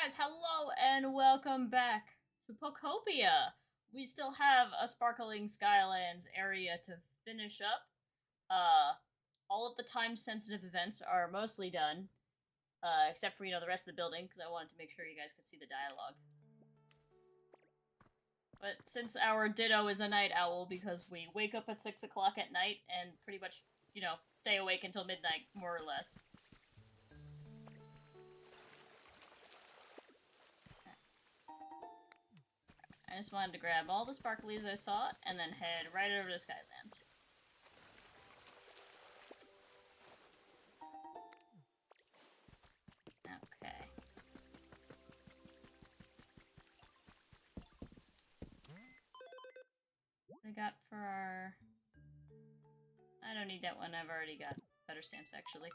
guys, hello and welcome back to Pokopia. We still have a Sparkling Skylands area to finish up. All of the time-sensitive events are mostly done, except for, the rest of the building, because I wanted to make sure you guys could see the dialogue. But since our Ditto is a night owl, because we wake up at 6 o'clock at night and pretty much, stay awake until midnight, more or less. I just wanted to grab all the sparklies I saw and then head right over to Skylands. Okay. What we got for our... I don't need that one, I've already got better stamps actually.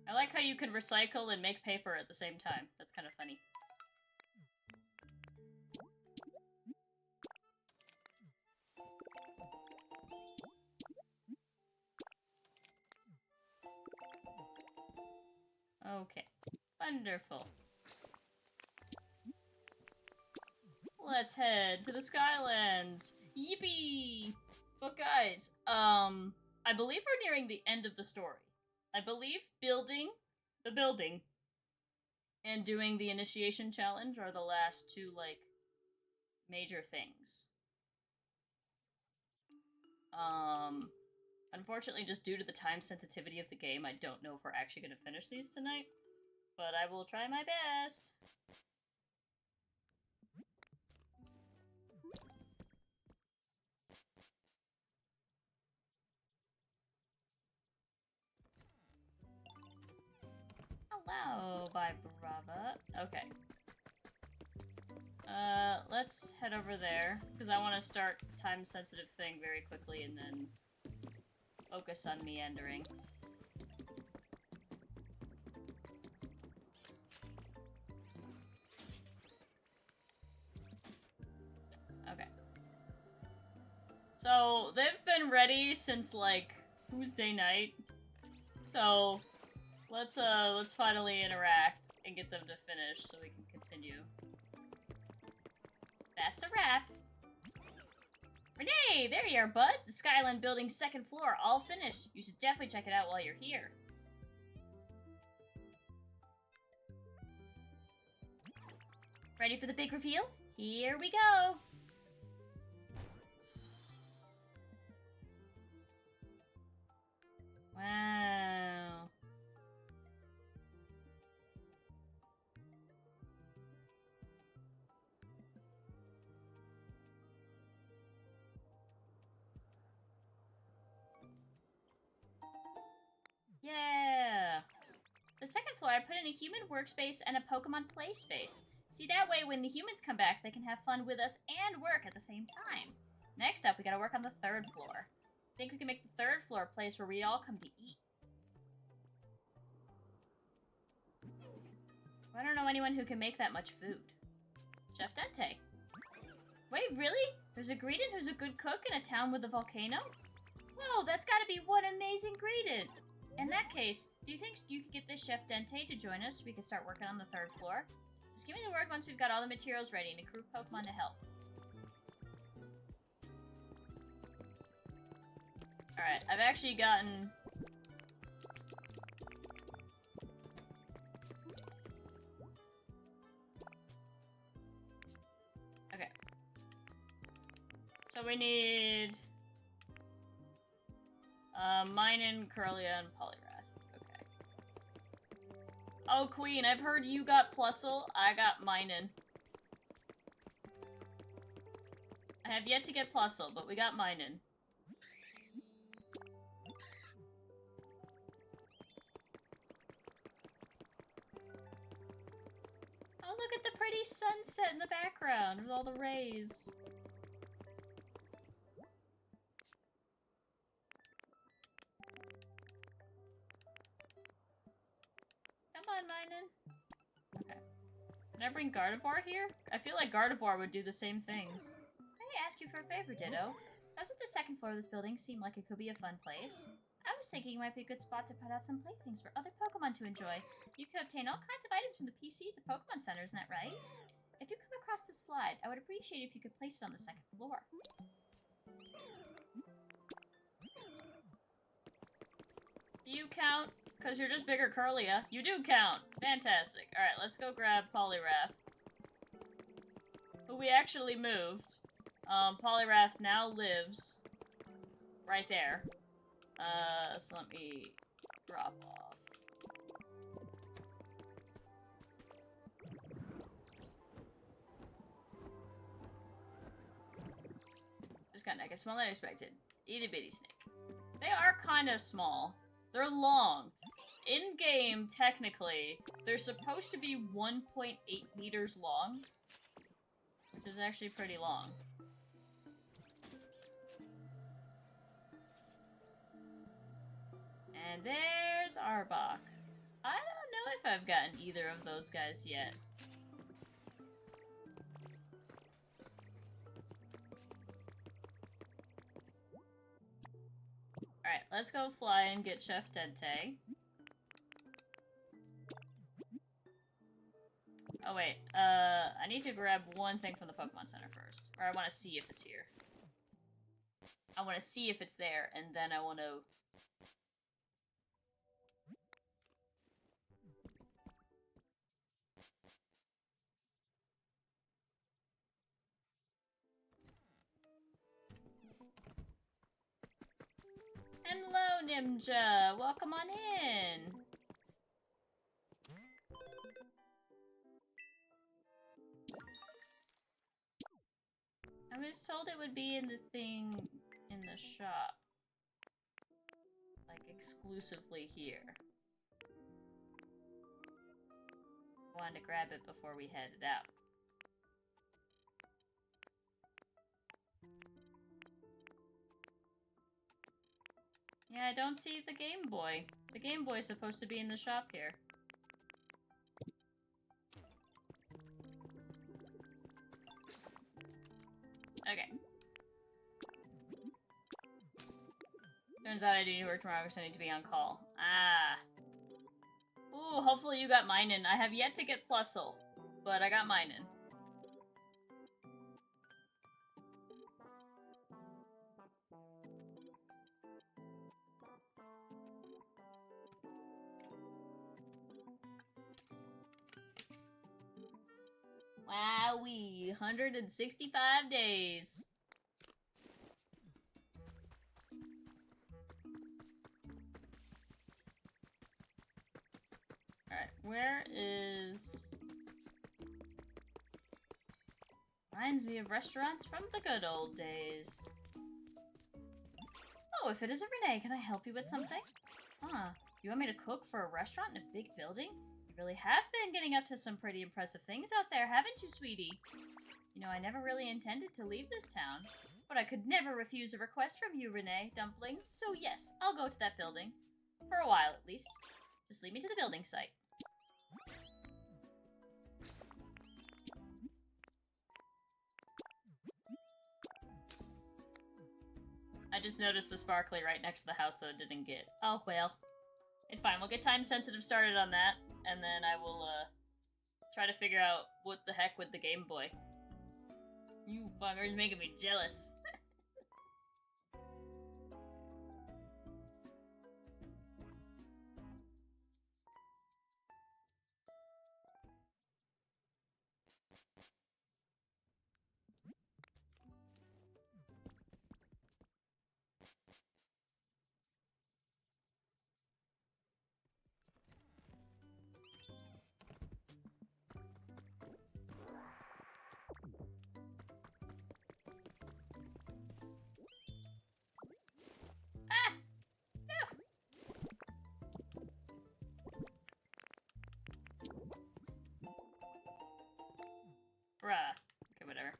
I like how you can recycle and make paper at the same time. That's kind of funny. Okay, wonderful. Let's head to the Skylands. Yippee! But guys, I believe we're nearing the end of the story. I believe building the building and doing the initiation challenge are the last two, major things. Unfortunately, just due to the time sensitivity of the game, I don't know if we're actually going to finish these tonight. But I will try my best. Hello, bye, Brava. Okay. Let's head over there, because I want to start time-sensitive thing very quickly and then focus on meandering. Okay. So, they've been ready since, Tuesday night. So, let's finally interact and get them to finish so we can continue. That's a wrap. Renee, there you are, bud. The Skyland building's second floor, all finished. You should definitely check it out while you're here. Ready for the big reveal? Here we go. Wow. Yeah! The second floor, I put in a human workspace and a Pokemon play space. See, that way when the humans come back, they can have fun with us and work at the same time. Next up, we gotta work on the third floor. I think we can make the third floor a place where we all come to eat. I don't know anyone who can make that much food. Chef Dente. Wait, really? There's a Greedent who's a good cook in a town with a volcano? Whoa, that's gotta be one amazing Greedent! In that case, do you think you could get this Chef Dente to join us so we can start working on the third floor? Just give me the word once we've got all the materials ready and a crew of Pokemon to help. Alright, I've actually gotten... Okay. So we need... Minun, Curlia, and Poliwrath. Okay. Oh, Queen, I've heard you got Plusle. I got Minun. I have yet to get Plusle, but we got Minun. Oh, look at the pretty sunset in the background with all the rays. Come on, Minun. Okay. Can I bring Gardevoir here? I feel like Gardevoir would do the same things. Let me ask you for a favor, Ditto. Doesn't the second floor of this building seem like it could be a fun place? I was thinking it might be a good spot to put out some playthings for other Pokemon to enjoy. You can obtain all kinds of items from the PC at the Pokemon Center, isn't that right? If you come across the slide, I would appreciate it if you could place it on the second floor. Do you count? Because you're just bigger Curlia. You do count. Fantastic. Alright, let's go grab Poliwrath. Who we actually moved. Poliwrath now lives right there. So let me drop off. Just got a small than expected. Itty bitty snake. They are kind of small. They're long. In-game, technically, they're supposed to be 1.8 meters long, which is actually pretty long. And there's Arbok. I don't know if I've gotten either of those guys yet. Alright, let's go fly and get Chef Dente. Oh wait, I need to grab one thing from the Pokemon Center first. Or I want to see if it's here. I want to see if it's there, and then I want to... Hello, Nimja! Welcome on in! I was told it would be in the thing in the shop. Like, exclusively here. Wanted to grab it before we headed out. Yeah, I don't see the Game Boy. The Game Boy is supposed to be in the shop here. Okay. Turns out I do need to work tomorrow because I need to be on call. Ah. Ooh, hopefully you got mine in. I have yet to get Plusle, but I got mine in. Wowee, 165 days. Alright, where is... Reminds me of restaurants from the good old days. Oh, if it isn't Renee, can I help you with something? Huh, you want me to cook for a restaurant in a big building? You really have been getting up to some pretty impressive things out there, haven't you, sweetie? You know, I never really intended to leave this town, but I could never refuse a request from you, Renee, Dumpling. So yes, I'll go to that building. For a while, at least. Just lead me to the building site. I just noticed the sparkly right next to the house that I didn't get. Oh, well. It's fine, we'll get time sensitive started on that, and then I will, try to figure out what the heck with the Game Boy. You fuckers making me jealous. Ah! No! Bruh. Okay, whatever.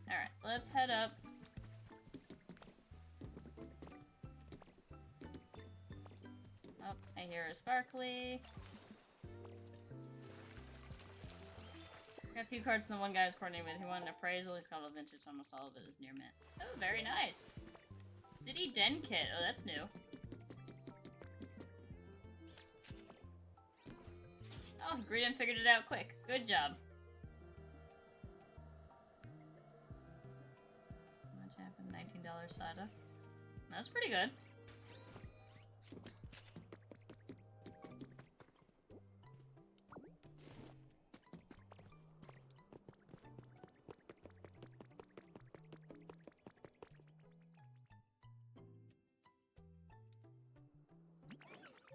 Alright, let's head up. Oh, I hear a sparkly. Got a few cards from the one guy I was coordinating with. He wanted an appraisal. He's called a vintage. Almost all of it is near mint. Oh, very nice. City Den Kit. Oh, that's new. Oh, Greedon figured it out quick. Good job. Much happened? $19 Sada. That's pretty good.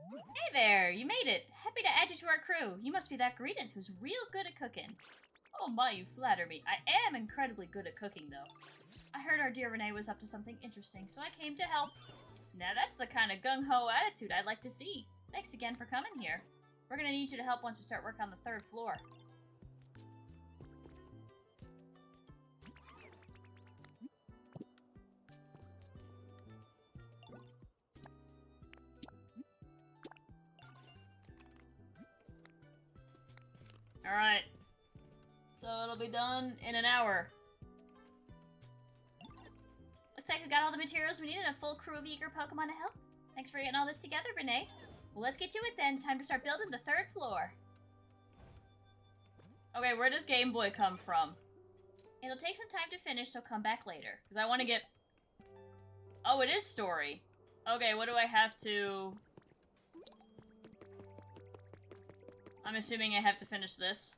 Hey there! You made it! Happy to add you to our crew. You must be that Greedon who's real good at cooking. Oh my, you flatter me. I am incredibly good at cooking, though. I heard our dear Renee was up to something interesting, so I came to help. Now that's the kind of gung-ho attitude I'd like to see. Thanks again for coming here. We're gonna need you to help once we start work on the 3rd floor. Alright. So it'll be done in an hour. Looks like we got all the materials we need and a full crew of eager Pokemon to help. Thanks for getting all this together, Renee. Well, let's get to it then. Time to start building the 3rd floor. Okay, where does Game Boy come from? It'll take some time to finish, so come back later. Because I want to get... Oh, it is story. Okay, what do I have to... I'm assuming I have to finish this.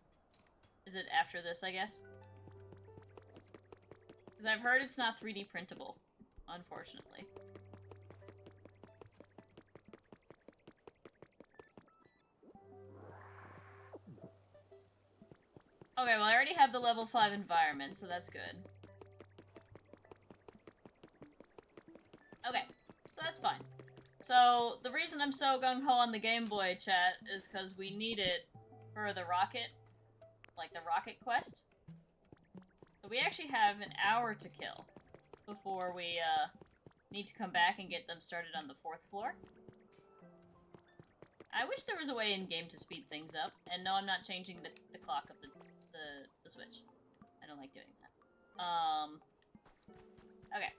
Is it after this, I guess? Because I've heard it's not 3D printable, unfortunately. Okay, well I already have the level 5 environment, so that's good. Okay, so that's fine. So, the reason I'm so gung-ho on the Game Boy, chat, is because we need it for the rocket, like the rocket quest. So we actually have an hour to kill before we, need to come back and get them started on the 4th floor. I wish there was a way in-game to speed things up, and no, I'm not changing the clock of the Switch. I don't like doing that. Okay,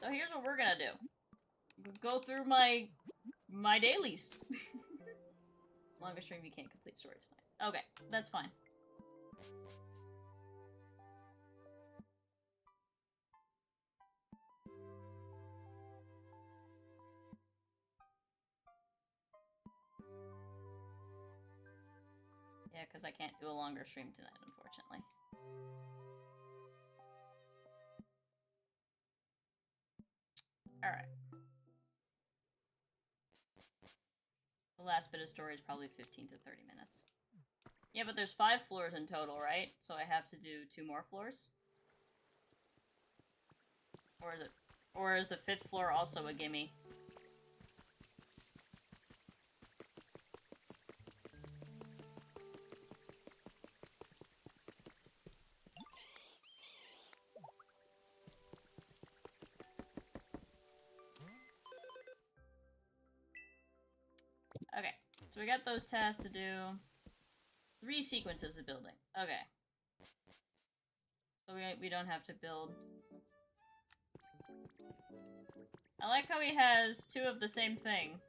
so here's what we're gonna do. Go through my dailies. Longest stream you can't complete story tonight. Okay, that's fine. Yeah, because I can't do a longer stream tonight, unfortunately. Alright. The last bit of story is probably 15 to 30 minutes. Yeah, but there's 5 floors in total, right? So I have to do 2 more floors? Or is the 5th floor also a gimme? Okay, so we got those tasks to do. 3 sequences of building. Okay. So we don't have to build. I like how he has 2 of the same thing.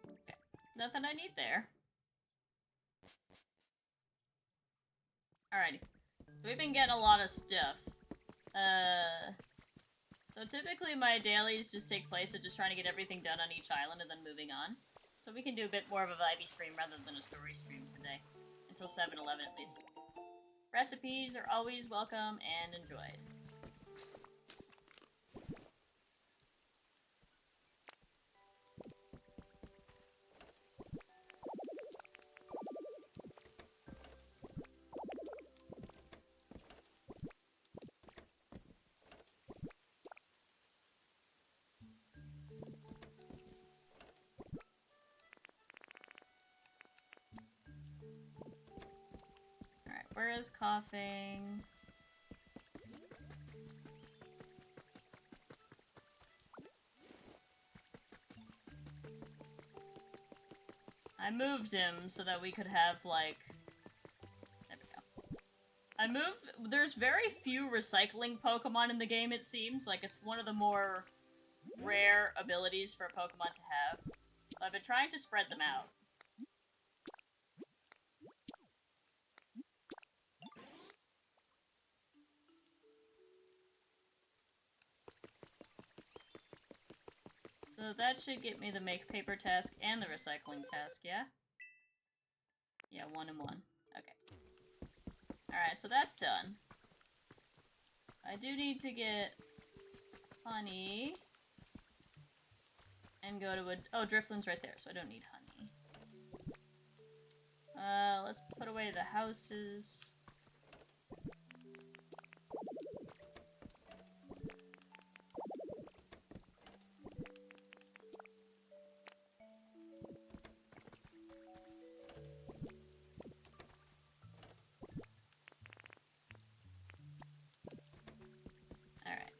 Okay, nothing I need there. Alrighty. So we've been getting a lot of stuff. So typically my dailies just take place of just trying to get everything done on each island and then moving on. So we can do a bit more of a vibey stream rather than a story stream today. Until 7-11 at least. Recipes are always welcome and enjoyed. Where is coughing? I moved him so that we could have, like... There we go. I moved... There's very few recycling Pokemon in the game, it seems. Like, it's one of the more rare abilities for a Pokemon to have. So I've been trying to spread them out. So that should get me the make paper task and the recycling task, yeah? Yeah, 1 and 1. Okay. Alright, so that's done. I do need to get honey. And go to a... Oh, Drifloon's right there, so I don't need honey. Let's put away the houses. Alright.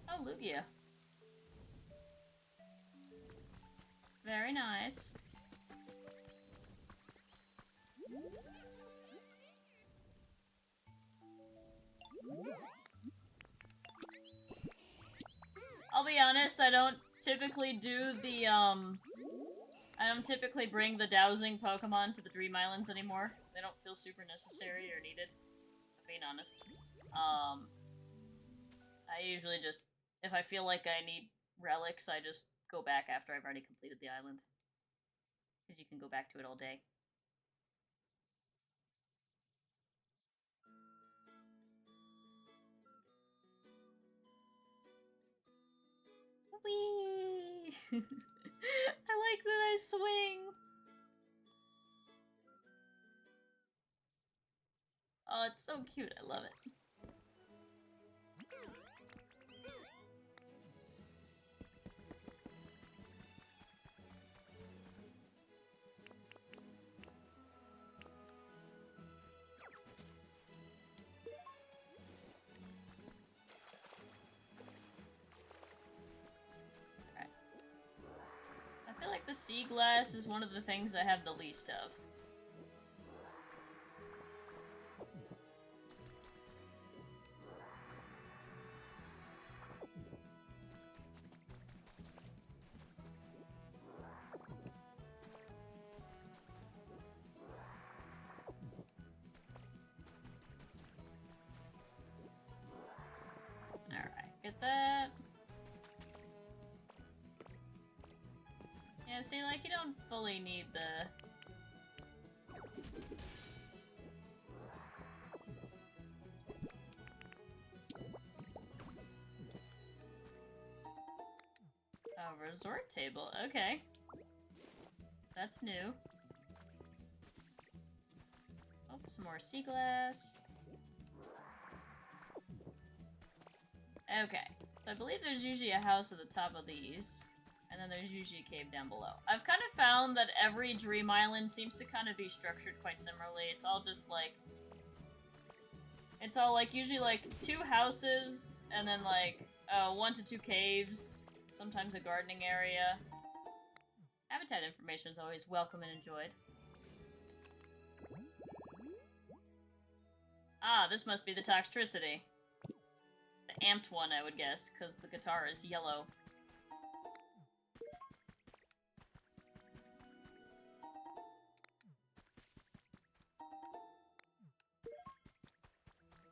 Oh, Lugia. Very nice. I'll be honest, I don't typically do the, I don't typically bring the dowsing Pokemon to the Dream Islands anymore. They don't feel super necessary or needed, if I'm being honest. I usually just, if I feel like I need relics, I just go back after I've already completed the island. Because you can go back to it all day. Whee! I like that I swing! Oh, it's so cute. I love it. Alright. I feel like the sea glass is one of the things I have the least of. Get that. Yeah, see, like, you don't fully need the... A resort table, okay. That's new. Oh, some more sea glass. Okay, so I believe there's usually a house at the top of these, and then there's usually a cave down below. I've kind of found that every Dream Island seems to kind of be structured quite similarly. It's all just like... It's all like, usually like 2 houses, and then like 1 to 2 caves, sometimes a gardening area. Habitat information is always welcome and enjoyed. Ah, this must be the Toxtricity. The amped one, I would guess, because the guitar is yellow.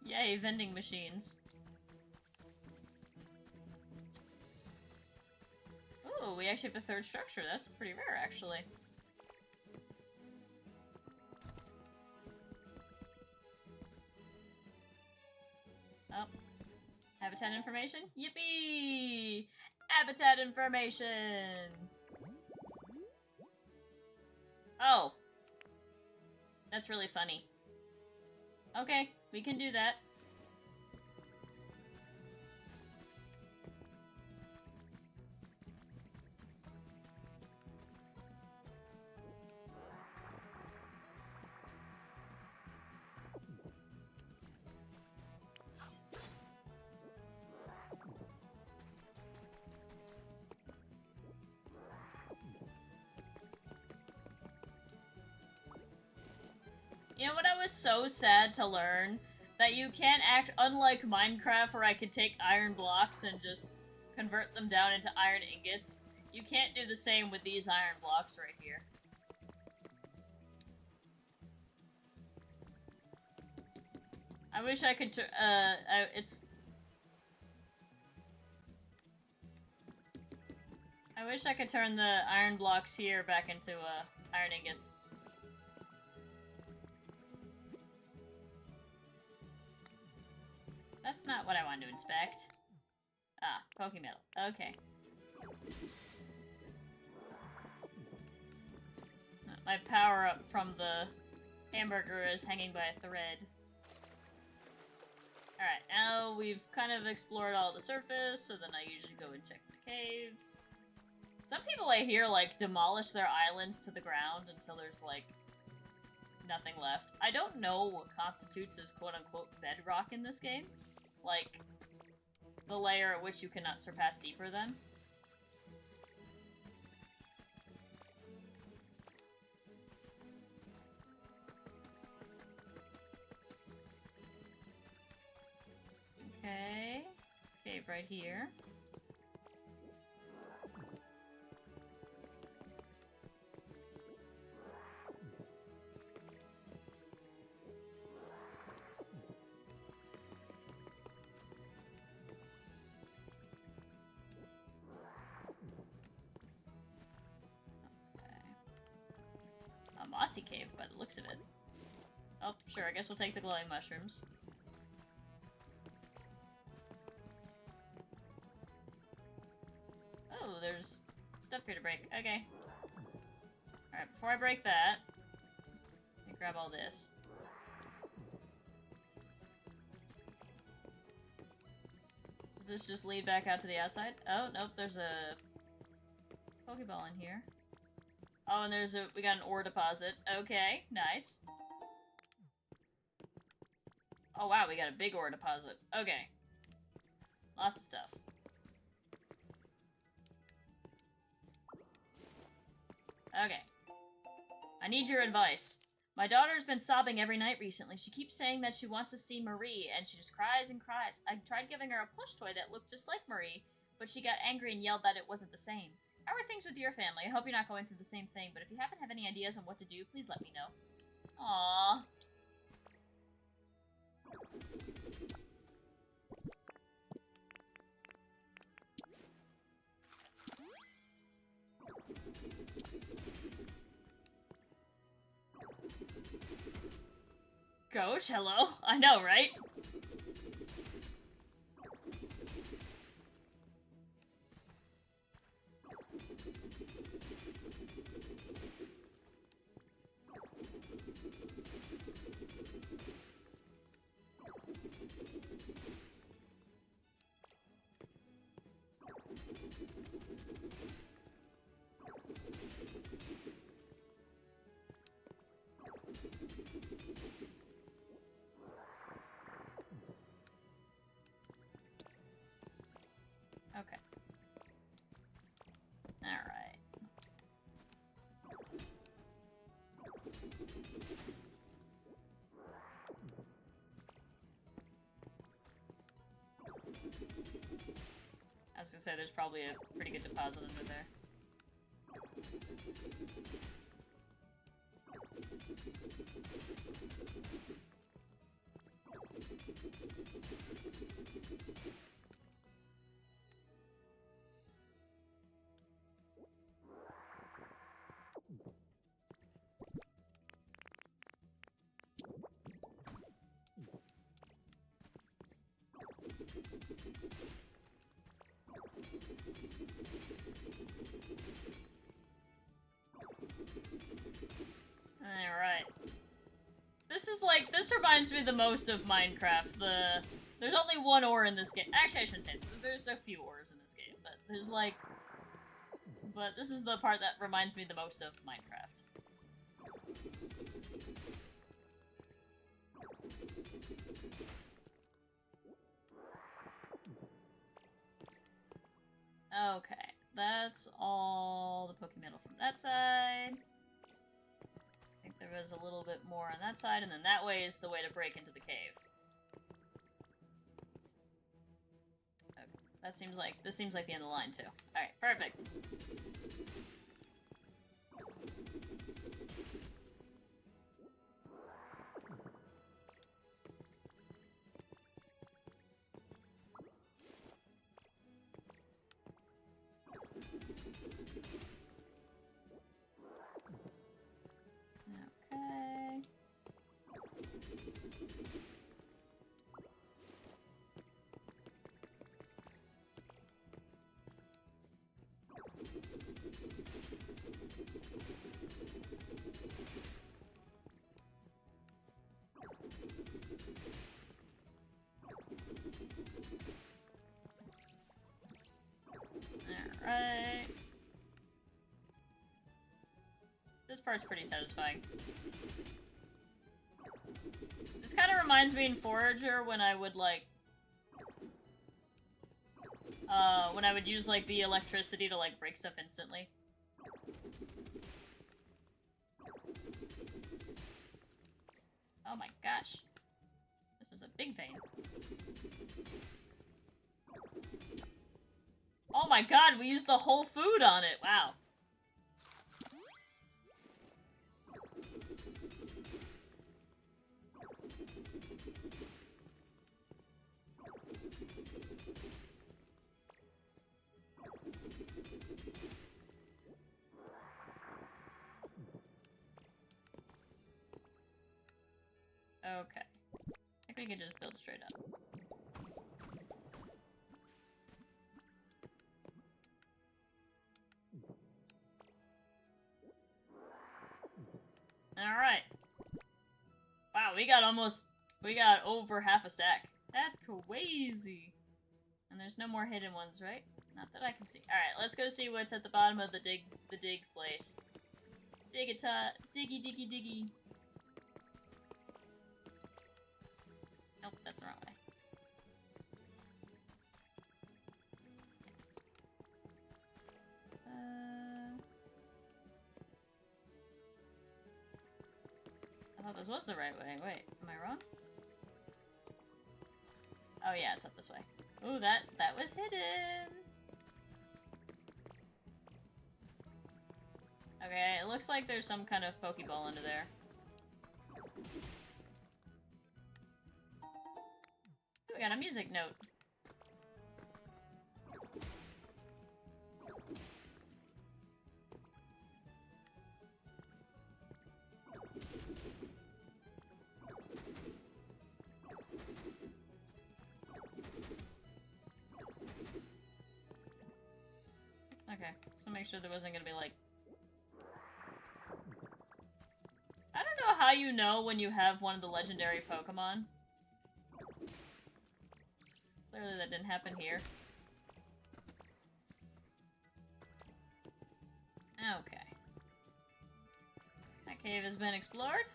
Yay, vending machines. Ooh, we actually have a 3rd structure. That's pretty rare, actually. Oh. Habitat information? Yippee! Habitat information! Oh. That's really funny. Okay, we can do that. You know what, I was so sad to learn? That you can't act unlike Minecraft where I could take iron blocks and just convert them down into iron ingots. You can't do the same with these iron blocks right here. I wish I could I wish I could turn the iron blocks here back into, iron ingots. That's not what I wanted to inspect. Ah, Pokemetal. Okay. My power-up from the hamburger is hanging by a thread. Alright, now we've kind of explored all the surface, so then I usually go and check the caves. Some people I hear, like, demolish their islands to the ground until there's, like, nothing left. I don't know what constitutes as quote-unquote bedrock in this game. Like, the layer at which you cannot surpass deeper than. Okay. Cave right here. Mossy cave by the looks of it. Oh, sure, I guess we'll take the glowing mushrooms. Oh, there's stuff here to break. Okay. Alright, before I break that, let me grab all this. Does this just lead back out to the outside? Oh, nope, there's a Pokeball in here. Oh, and we got an ore deposit. Okay, nice. Oh wow, we got a big ore deposit. Okay. Lots of stuff. Okay. I need your advice. My daughter's been sobbing every night recently. She keeps saying that she wants to see Marie, and she just cries and cries. I tried giving her a plush toy that looked just like Marie, but she got angry and yelled that it wasn't the same. How are things with your family? I hope you're not going through the same thing, but if you happen to have any ideas on what to do, please let me know. Aww. Coach, hello? I know, right? Okay. Alright. I was gonna say, there's probably a pretty good deposit under there. Alright. This reminds me the most of Minecraft. There's only one ore in this game. Actually, I shouldn't say that. There's a few ores in this game, but there's but this is the part that reminds me the most of Minecraft. Okay, that's all the Pokemetal from that side. I think the was a little bit more on that side, and then that way is the way to break into the cave. Okay, this seems like the end of the line too. Alright, perfect. Alright. This part's pretty satisfying. This kind of reminds me in Forager when I would, like... when I would use, like, the electricity to, like, break stuff instantly. Oh my gosh. This was a big vein. Oh my god, we used the whole food on it! Wow. Okay. I think we can just build straight up. Alright. Wow, we got over half a stack. That's crazy. And there's no more hidden ones, right? Not that I can see. Alright, let's go see what's at the bottom of the dig place. Diggy, diggy, diggy. Nope, that's the wrong way. I thought this was the right way. Wait, am I wrong? Oh yeah, it's up this way. Ooh, that was hidden! Okay, it looks like there's some kind of Pokeball under there. Ooh, we got a music note. Okay, so make sure there wasn't gonna be like... I don't know how you know when you have one of the legendary Pokemon. Clearly that didn't happen here. Okay. That cave has been explored.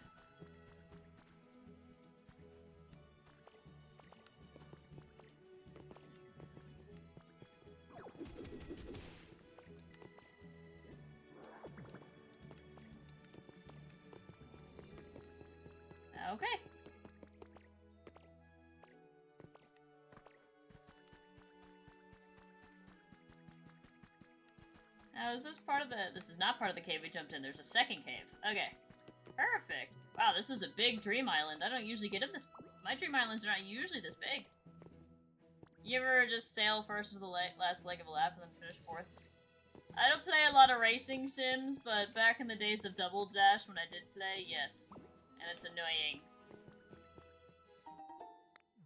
Okay. Now, is this part of the... This is not part of the cave we jumped in. There's a second cave. Okay. Perfect. Wow, this is a big dream island. I don't usually get in this... My dream islands are not usually this big. You ever just sail first to the last leg of a lap and then finish fourth? I don't play a lot of racing sims, but back in the days of Double Dash when I did play, yes. And it's annoying.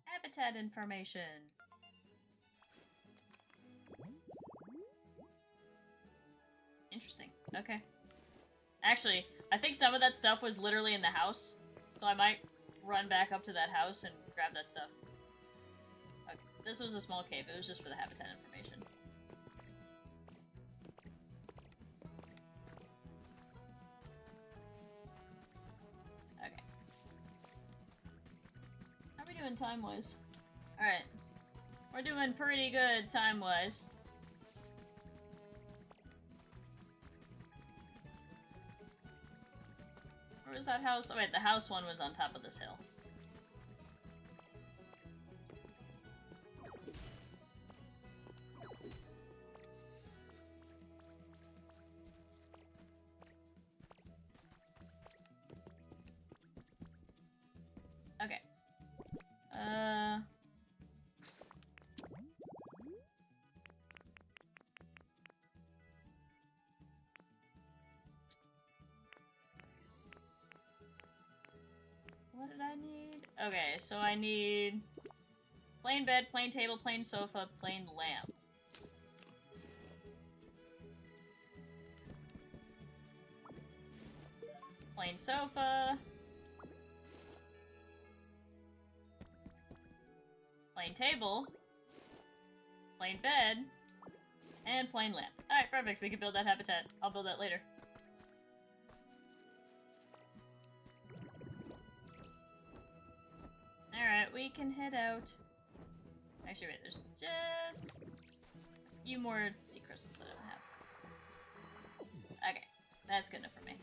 Habitat information. Interesting. Okay. Actually, I think some of that stuff was literally in the house, so I might run back up to that house and grab that stuff. Okay. This was a small cave. It was just for the habitat information. Okay. How are we doing time-wise? Alright. We're doing pretty good time-wise. Where was that house? Oh wait, the house one was on top of this hill. Okay. What did I need? Okay, so I need plain bed, plain table, plain sofa, plain lamp. Plain sofa. Plain table. Plain bed. And plain lamp. Alright, perfect. We can build that habitat. I'll build that later. Alright, we can head out. Actually, wait, there's just a few more sea crystals that I don't have. Okay, that's good enough for me.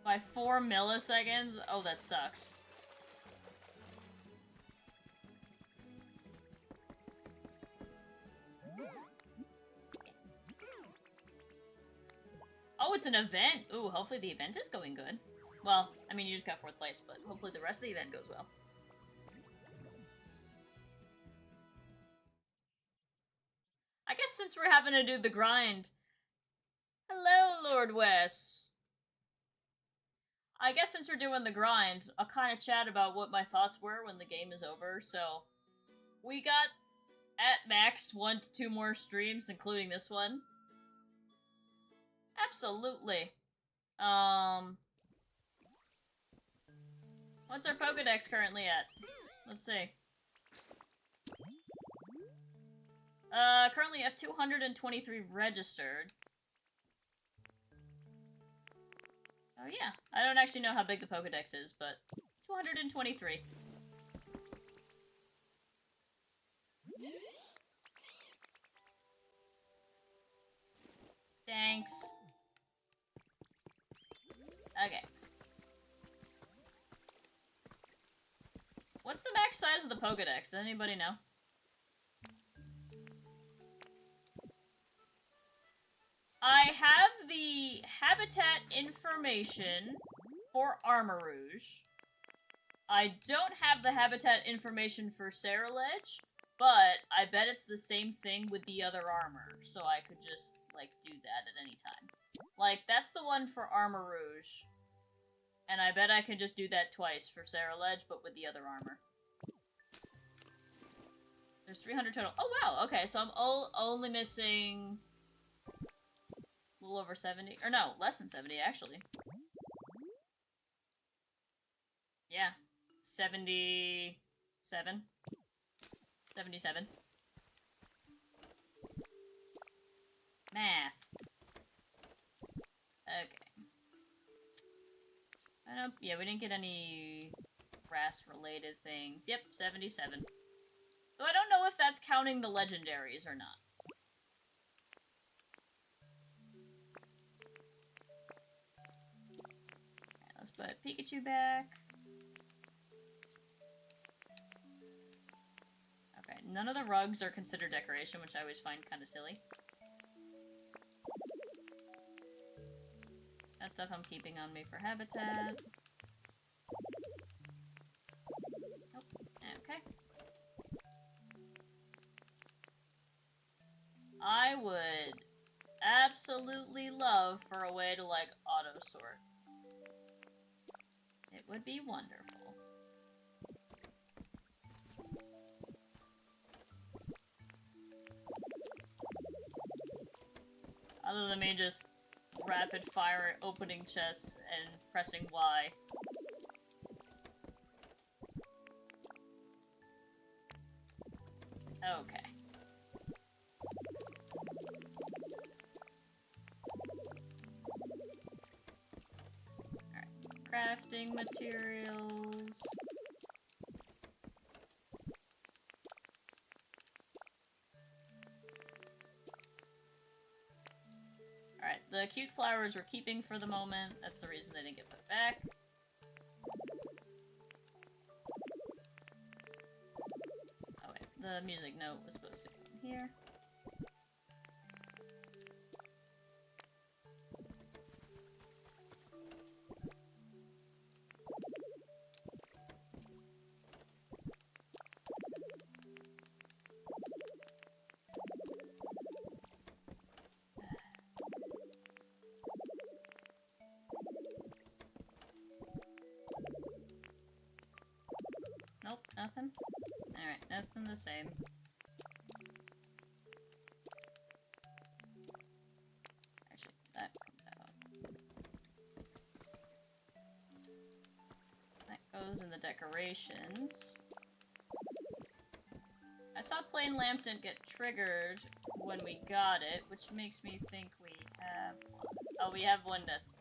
By 4 milliseconds? Oh, that sucks. Oh, it's an event! Ooh, hopefully the event is going good. Well, I mean, you just got 4th place, but hopefully the rest of the event goes well. I guess since we're having to do the grind... Hello, Lord Wes! I guess since we're doing the grind, I'll kind of chat about what my thoughts were when the game is over, so... We got, at max, 1 to 2 more streams, including this one. Absolutely. What's our Pokedex currently at? Let's see. Currently have 223 registered. Oh yeah, I don't actually know how big the Pokedex is, but 223. Thanks. Okay. What's the max size of the Pokedex? Does anybody know? I have the habitat information for Armarouge. I don't have the habitat information for Ceruledge, but I bet it's the same thing with the other armor, so I could just, like, do that at any time. Like, that's the one for Armarouge, and I bet I can just do that twice for Ceruledge, but with the other armor. There's 300 total. Oh, wow, okay, so I'm only missing... a little over 70. Or no, less than 70, actually. Yeah. 77. 77. Math. Okay. I don't... yeah, we didn't get any grass-related things. Yep, 77. So I don't know if that's counting the legendaries or not. Let's put Pikachu back. Okay, none of the rugs are considered decoration, which I always find kind of silly. That stuff I'm keeping on me for habitat. Nope. Okay. I would absolutely love for a way to, like, auto-sort. It would be wonderful. Other than me just rapid fire opening chests and pressing Y. Okay. Crafting materials. Alright, the cute flowers we're keeping for the moment. That's the reason they didn't get put back. Oh wait, the music note was supposed to be in here. Nope, nothing. Alright, nothing the same. Actually, that comes out. That goes in the decorations. I saw plain lamp didn't get triggered when we got it, which makes me think we have one. Oh, we have one that's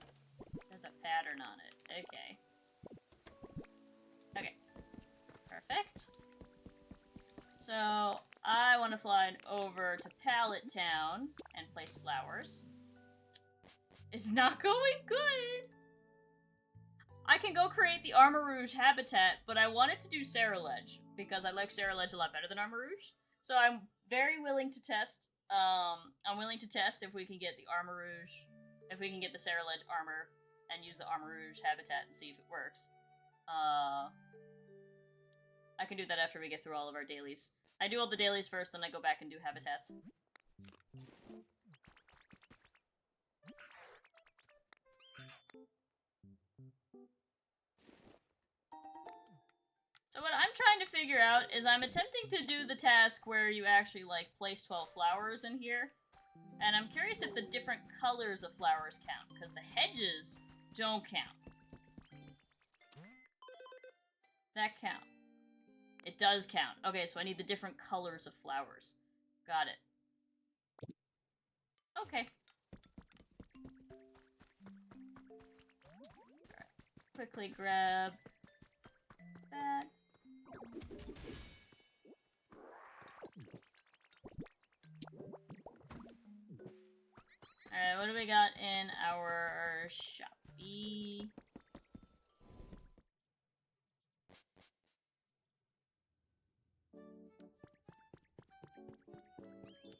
has a pattern on it. Okay. Okay. Perfect. So, I want to fly over to Pallet Town and place flowers. It's not going good! I can go create the Armor Rouge habitat, but I wanted to do Ceruledge, because I like Ceruledge a lot better than Armor Rouge. So I'm very willing to test, I'm willing to test if we can get the Armor Rouge, if we can get the Ceruledge armor, and use the Armor Rouge habitat and see if it works. I can do that after we get through all of our dailies. I do all the dailies first, then I go back and do habitats. So what I'm trying to figure out is I'm attempting to do the task where you actually, like, place 12 flowers in here. And I'm curious if the different colors of flowers count, because the hedges don't count. That count. It does count. Okay, so I need the different colors of flowers. Got it. Okay. Alright. Quickly grab that. Alright, what do we got in our shoppy?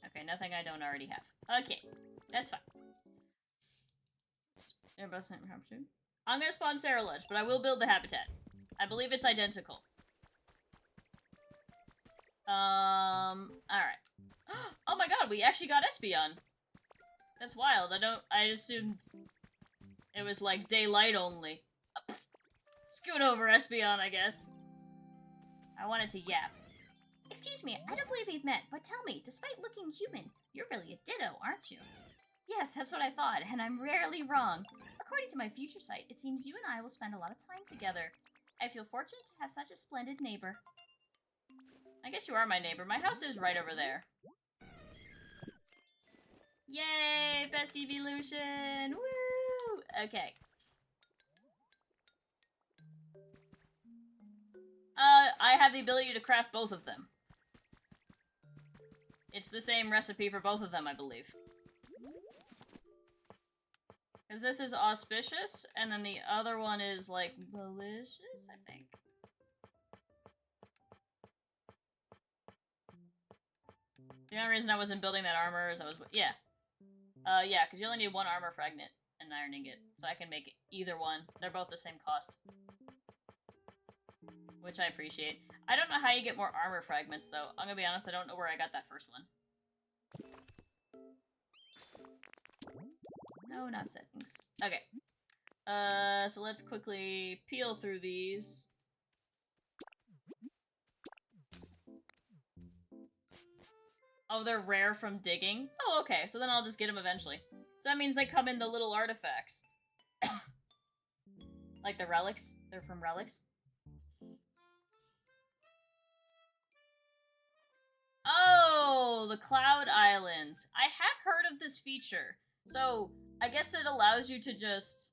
Okay, nothing I don't already have. Okay, that's fine. I'm gonna spawn Ceruledge, but I will build the habitat. I believe it's identical. Alright. Oh my god, we actually got Espeon! That's wild. I assumed it was like daylight only. Scoot over, Espeon, I guess. I wanted to yap. Excuse me, I don't believe we've met, but tell me, despite looking human, you're really a ditto, aren't you? Yes, that's what I thought, and I'm rarely wrong. According to my future sight, it seems you and I will spend a lot of time together. I feel fortunate to have such a splendid neighbor. I guess you are my neighbor. My house is right over there. Yay! Best evolution! Woo! Okay. I have the ability to craft both of them. It's the same recipe for both of them, I believe. Because this is auspicious, and then the other one is, like, malicious, I think. The only reason I wasn't building that armor is I was... Yeah. Yeah, because you only need one armor fragment and an iron ingot. So I can make either one. They're both the same cost. Which I appreciate. I don't know how you get more armor fragments, though. I'm gonna be honest, I don't know where I got that first one. No, not settings. Okay. So let's quickly peel through these. Oh, they're rare from digging? Oh, okay, so then I'll just get them eventually. So that means they come in the little artifacts. Like the relics? They're from relics? Oh, the Cloud Islands. I have heard of this feature. So, I guess it allows you to just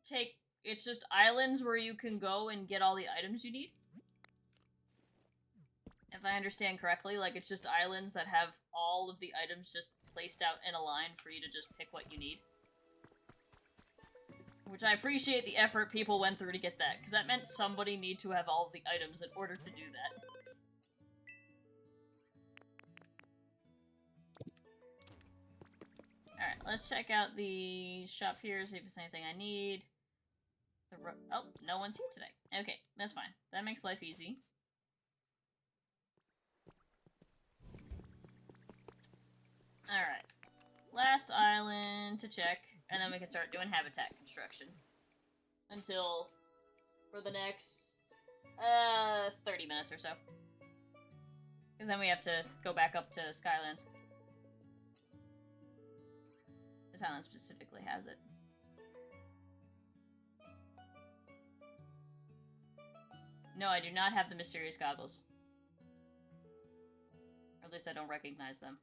take... It's just islands where you can go and get all the items you need. If I understand correctly, like, it's just islands that have all of the items just placed out in a line for you to just pick what you need. Which I appreciate the effort people went through to get that, because that meant somebody need to have all of the items in order to do that. Alright, let's check out the shop here, see if there's anything I need. Oh, no one's here today. Okay, that's fine. That makes life easy. Alright. Last island to check, and then we can start doing habitat construction. Until, for the next, 30 minutes or so. Because then we have to go back up to Skylands. This island specifically has it. No, I do not have the mysterious goggles. Or at least I don't recognize them.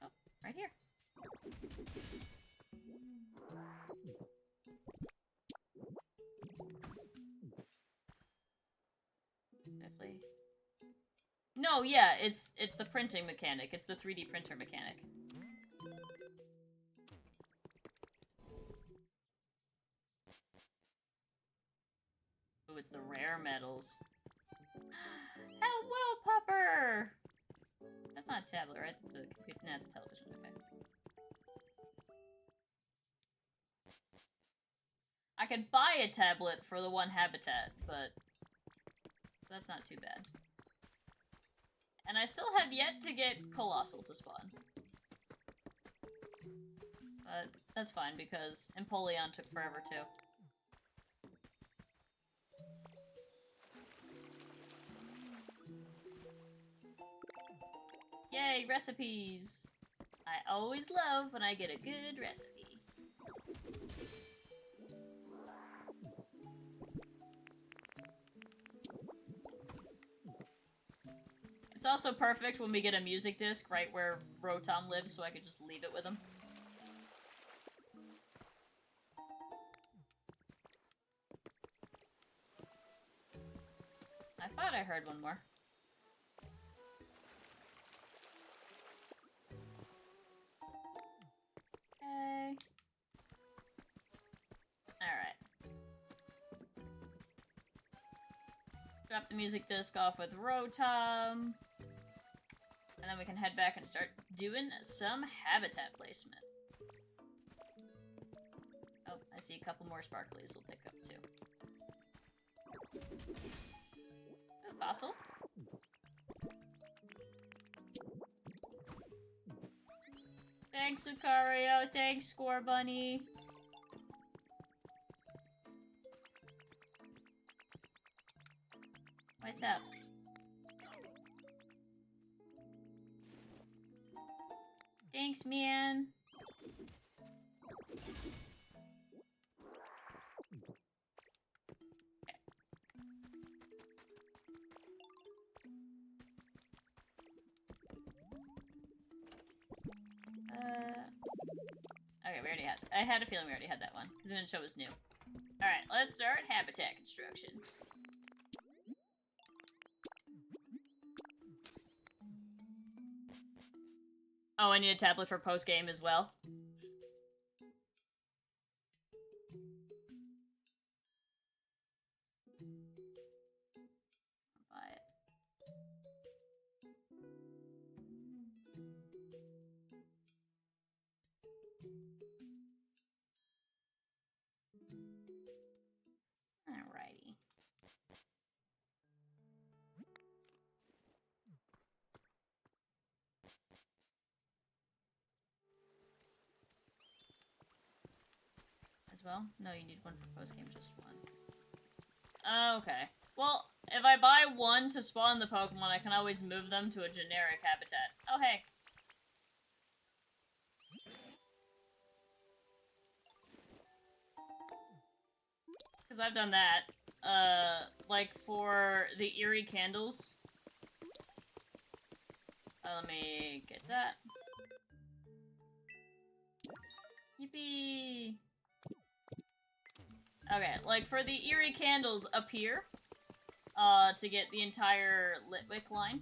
Oh, right here. Definitely. No, yeah, it's the printing mechanic. It's the 3D printer mechanic. Oh, it's the rare metals. Hello, Pupper! That's not a tablet, right? That's a computer. No, it's television. Okay. I could buy a tablet for the one habitat, but that's not too bad. And I still have yet to get Colossal to spawn. But that's fine, because Empoleon took forever, too. Yay, recipes! I always love when I get a good recipe. It's also perfect when we get a music disc right where Rotom lives, so I could just leave it with him. I thought I heard one more. Okay. Alright. Drop the music disc off with Rotom. And then we can head back and start doing some habitat placement. Oh, I see a couple more sparklies we'll pick up too. Oh, fossil. Thanks, Lucario. Thanks, Score Bunny. What's up? Thanks, man. Okay, we already had. I had a feeling we already had that one because it didn't show us new. All right, let's start habitat construction. Oh, I need a tablet for post-game as well. Buy it. Alrighty. As well? No, you need one for post-game, just one. Okay. Well, if I buy one to spawn the Pokemon, I can always move them to a generic habitat. Oh, hey. Because I've done that. Like for the eerie candles. Let me get that. Yippee! Okay, like for the eerie candles up here, to get the entire Litwick line.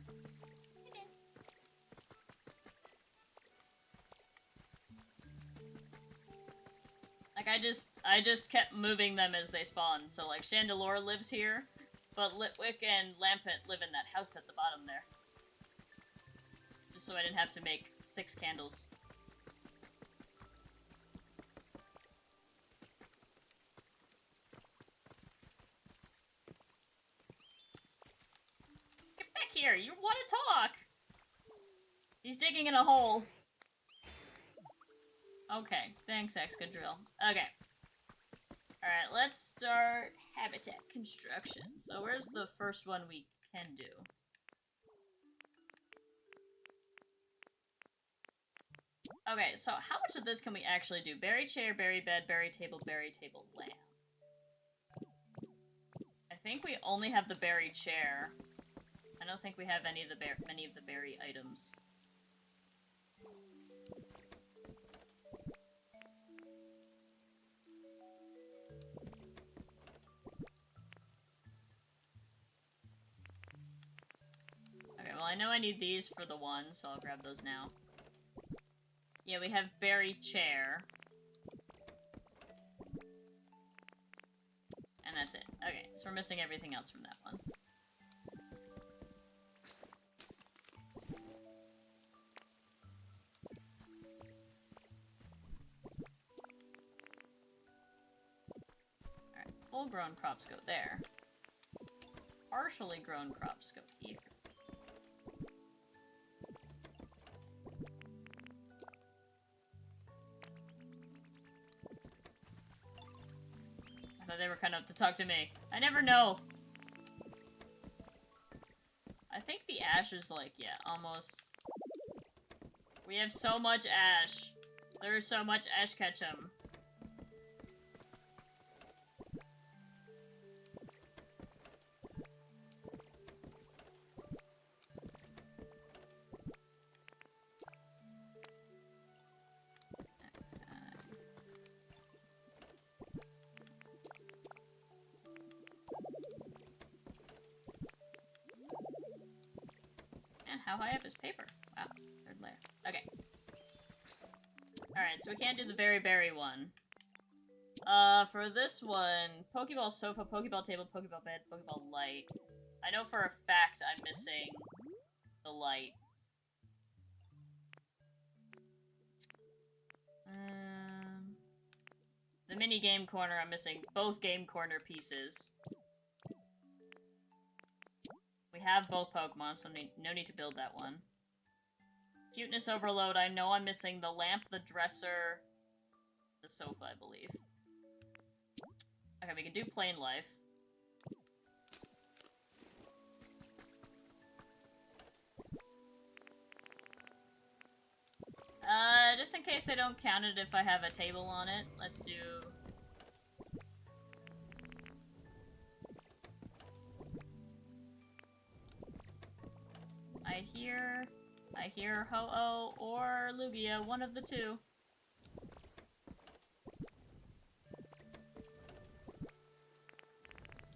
I just kept moving them as they spawned. So like Chandelure lives here, but Litwick and Lampet live in that house at the bottom there. Just so I didn't have to make 6 candles. Get back here! You want to talk! He's digging in a hole. Okay, thanks, Excadrill. Okay. Alright, let's start habitat construction. So where's the first one we can do? Okay, so how much of this can we actually do? Berry chair, berry bed, berry table, lamp. I think we only have the berry chair. I don't think we have many of the berry items. Okay, well I know I need these for the one, so I'll grab those now. Yeah, we have berry chair. And that's it. Okay, so we're missing everything else from that one. Alright, full-grown crops go there. Partially grown crops go here. I thought they were kind of to talk to me. I never know. I think the ash is like, yeah, almost. We have so much ash. There's so much ash ketchum. How high up is paper? Wow, 3rd layer. Okay. Alright, so we can't do the very berry one. For this one, Pokeball sofa, Pokeball table, Pokeball bed, Pokeball light. I know for a fact I'm missing the light. The mini game corner, I'm missing both game corner pieces. We have both Pokemon, so no need to build that one. Cuteness overload, I know I'm missing the lamp, the dresser, the sofa, I believe. Okay, we can do plain life. Just in case they don't count it if I have a table on it, let's do... I hear Ho-Oh or Lugia, one of the two.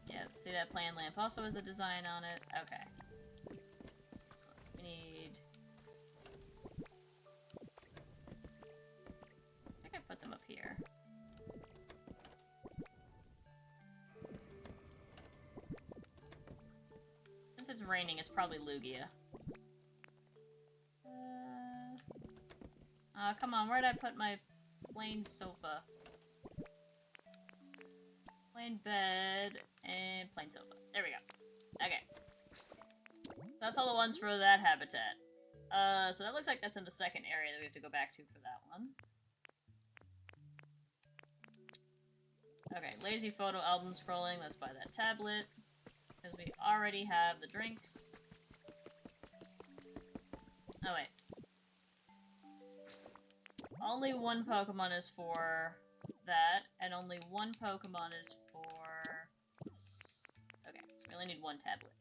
Yeah, see that plain lamp also has a design on it. Okay. So we need... I think I put them up here. Since it's raining, it's probably Lugia. Come on, where did I put my plain sofa? Plain bed and plain sofa. There we go. Okay. That's all the ones for that habitat. So that looks like that's in the second area that we have to go back to for that one. Okay, lazy photo album scrolling. Let's buy that tablet. Because we already have the drinks. Oh, wait. Only one Pokemon is for that, and only one Pokemon is for this. Okay, so we only need one tablet.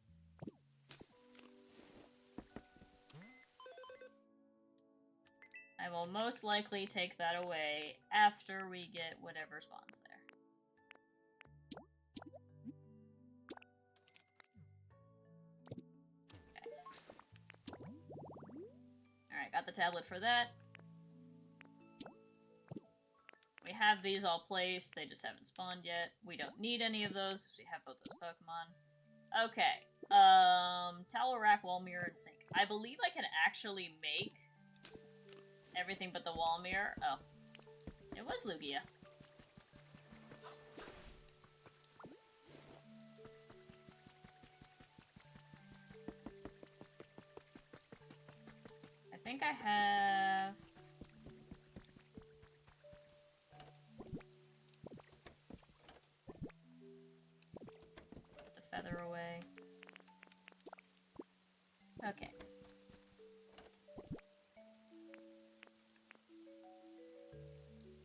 I will most likely take that away after we get whatever spawns there. Okay. Alright, got the tablet for that. We have these all placed, they just haven't spawned yet. We don't need any of those, because we have both those Pokemon. Okay, towel rack, wall mirror, and sink. I believe I can actually make everything but the wall mirror. Oh. It was Lugia. I think I have... Put the feather away. Okay.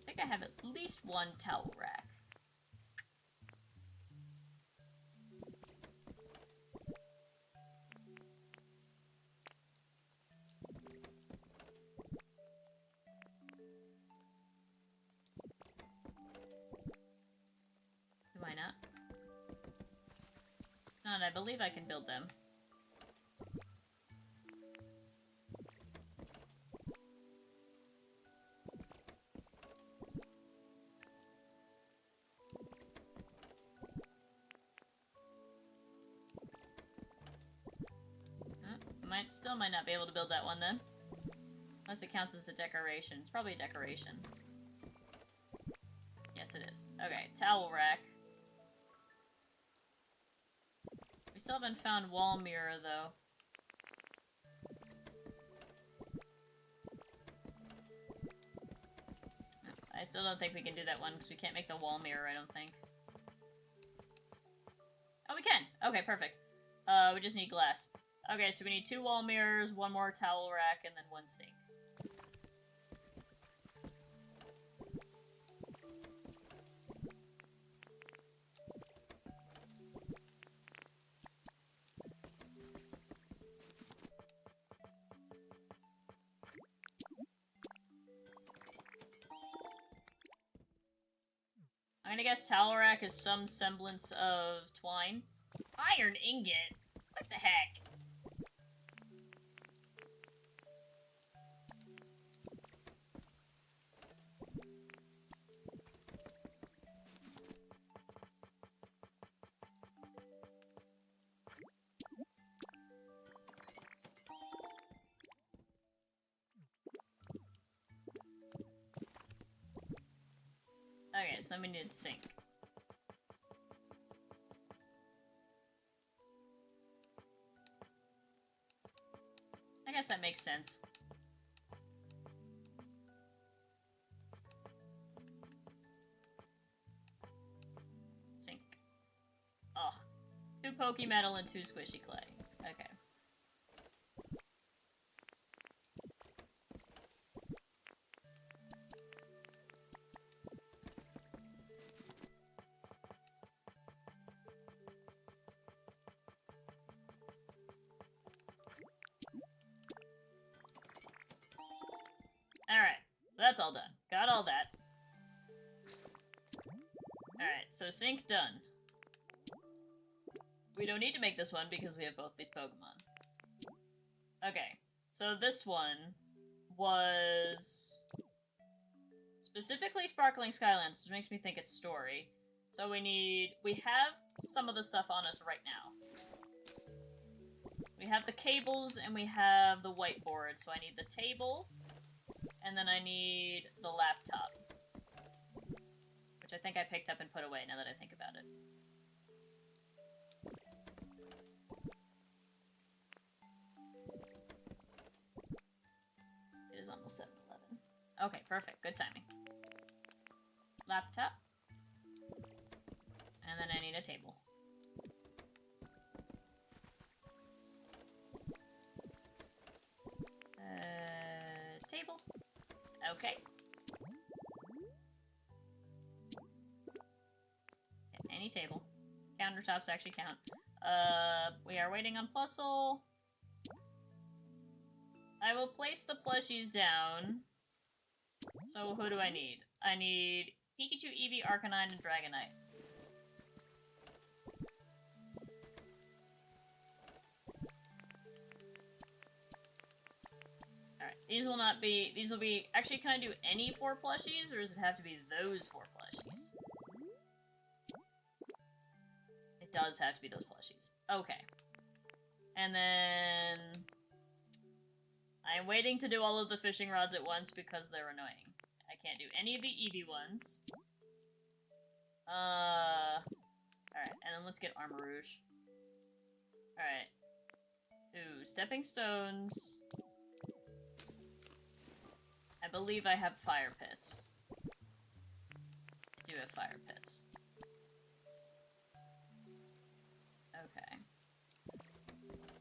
I think I have at least one towel rack. Do I not? Not, I believe I can build them. Still might not be able to build that one then. Unless it counts as a decoration. It's probably a decoration. Yes, it is. Okay, towel rack. We still haven't found wall mirror, though. I still don't think we can do that one, because we can't make the wall mirror, I don't think. Oh, we can! Okay, perfect. We just need glass. Okay, so we need 2 wall mirrors, 1 more towel rack, and then 1 sink. I'm gonna guess towel rack is some semblance of twine. Iron ingot? What the heck? Okay, so then we need sink. I guess that makes sense. Sink. Ugh. 2 Pokemetal and 2 squishy clay. Okay. Alright, that's all done. Got all that. Alright, so sink done. We don't need to make this one because we have both these Pokemon. Okay, so this one was specifically Sparkling Skylands, which makes me think it's story. So we have some of the stuff on us right now. We have the cables and we have the whiteboard, so I need the table. And then I need the laptop. Which I think I picked up and put away now that I think about it. It is almost 7-11. Okay, perfect. Good timing. Laptop. And then I need a table. Table. Okay. Yeah, any table. Countertops actually count. We are waiting on Plusle. I will place the plushies down. So who do I need? I need Pikachu, Eevee, Arcanine, and Dragonite. Alright, These will not be... These will be... Actually, can I do any 4 plushies, or does it have to be those 4 plushies? It does have to be those plushies. Okay. And then... I'm waiting to do all of the fishing rods at once because they're annoying. I can't do any of the Eevee ones. Alright, and then let's get Armor Rouge. Alright. Ooh, Stepping Stones. I believe I have Fire Pits. I do have Fire Pits. Okay.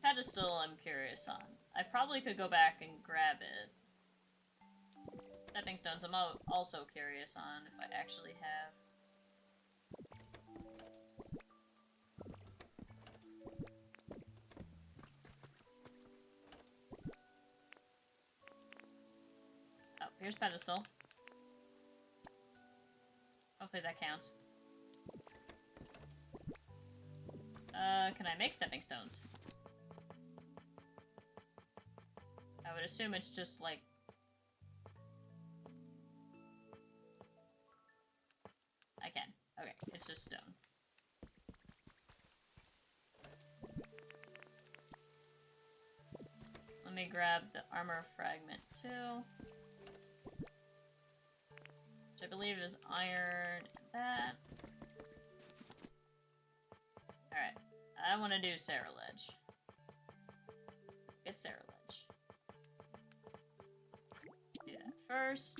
Pedestal I'm curious on. I probably could go back and grab it. Stepping Stones I'm also curious on if I actually have. Oh, here's Pedestal. Hopefully that counts. Can I make Stepping Stones? I would assume it's just like... I can. Okay, it's just stone. Let me grab the armor fragment too. Which I believe is iron and that. Alright, I want to do Saraledge. Get Saraledge. Do that first.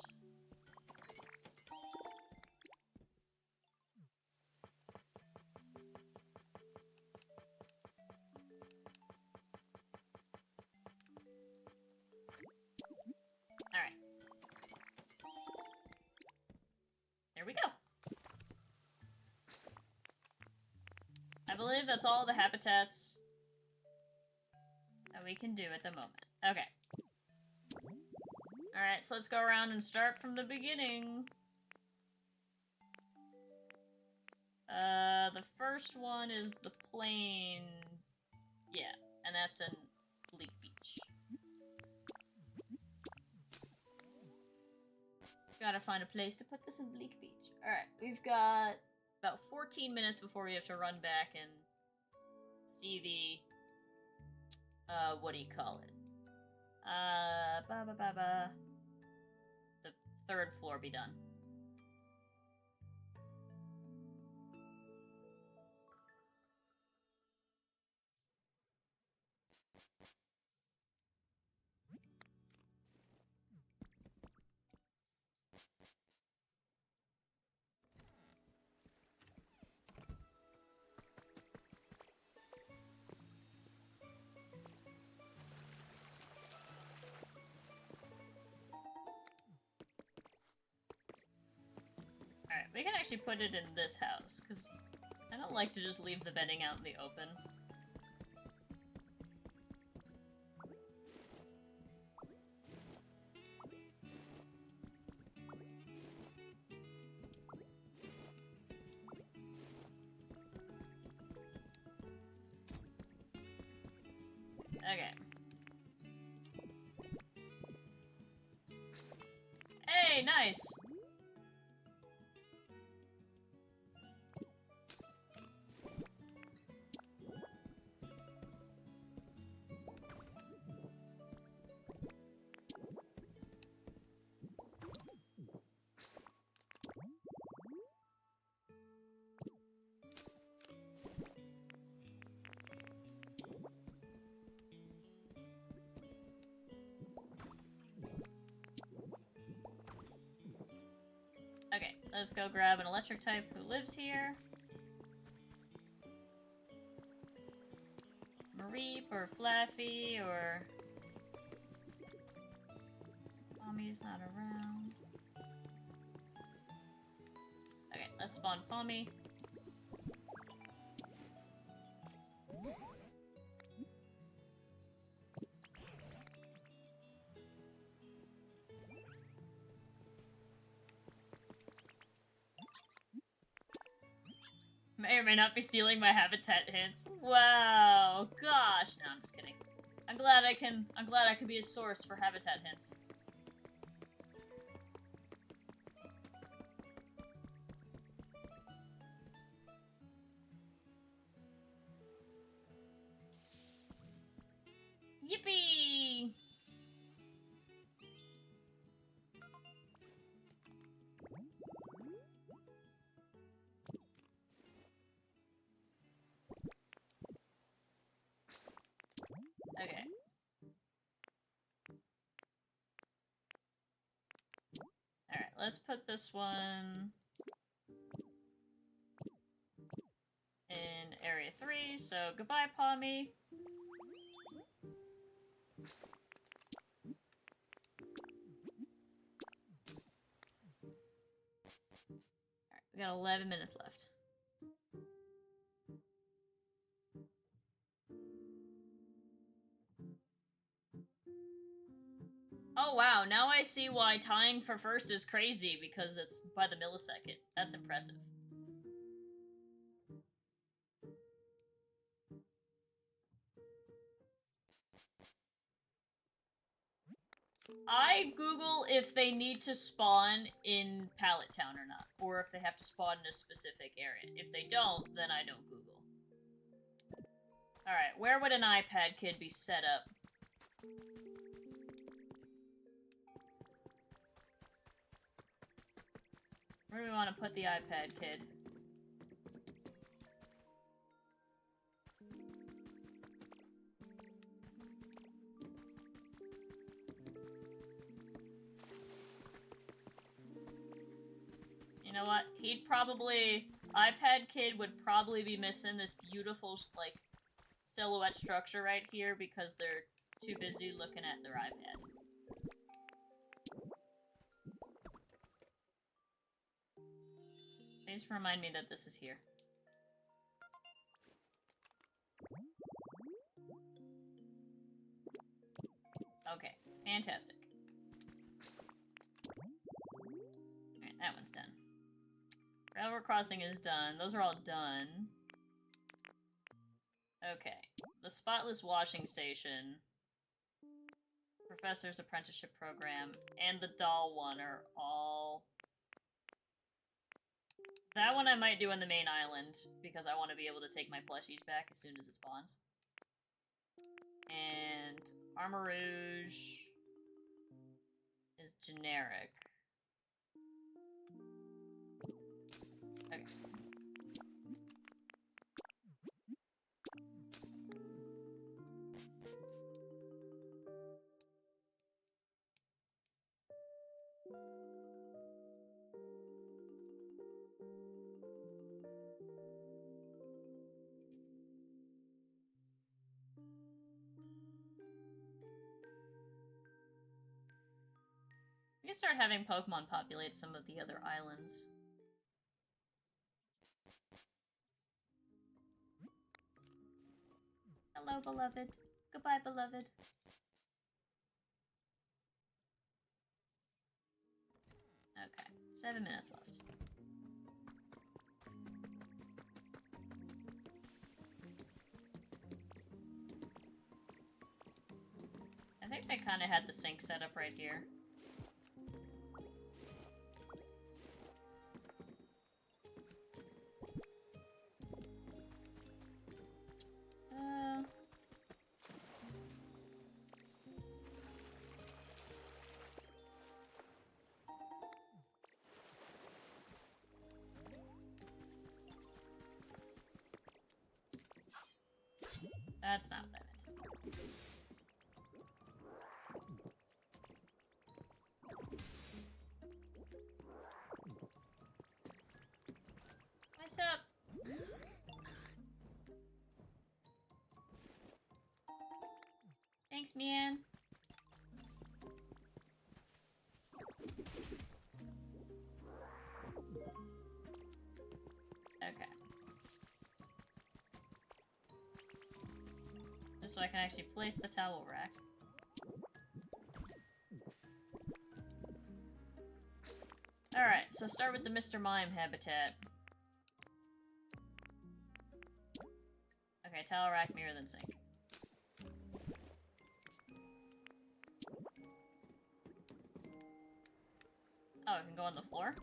Alright. There we go. I believe that's all the habitats that we can do at the moment. Okay. Alright, so let's go around and start from the beginning. The first one is the plain... Yeah, and that's in Bleak Beach. Gotta find a place to put this in Bleak Beach. Alright, we've got about 14 minutes before we have to run back and see the... what do you call it? The 3rd floor be done. Alright, we can actually put it in this house, because I don't like to just leave the bedding out in the open. Okay. Hey, nice! Okay, let's go grab an electric type who lives here. Mareep or Flaffy or... Pommy's not around. Okay, let's spawn Pommy. May or may not be stealing my habitat hints. Wow, gosh. No, I'm just kidding. I'm glad I can be a source for habitat hints. Yippee! Okay. Alright, let's put this one in Area 3, so goodbye, Pommy. Alright, we got 11 minutes left. Oh wow, now I see why tying for first is crazy, because it's by the millisecond. That's impressive. I Google if they need to spawn in Pallet Town or not, or if they have to spawn in a specific area. If they don't, then I don't Google. Alright, where would an iPad kid be set up? Where do we want to put the iPad kid? You know what? iPad kid would probably be missing this beautiful, like, silhouette structure right here because they're too busy looking at their iPad. Please remind me that this is here. Okay, fantastic. Alright, that one's done. Railroad crossing is done. Those are all done. Okay. The spotless washing station, Professor's apprenticeship program, and the doll one are all... That one I might do on the main island, because I want to be able to take my plushies back as soon as it spawns. And Armor Rouge is generic. Okay. We can start having Pokemon populate some of the other islands. Hello, beloved. Goodbye, beloved. Okay, 7 minutes left. I think they kind of had the sink set up right here. That's not what I meant. What's up? Thanks, man. Okay. Just so I can actually place the towel rack. Alright, so start with the Mr. Mime habitat. Okay, towel rack, mirror, then sink. Oh, it can go on the floor?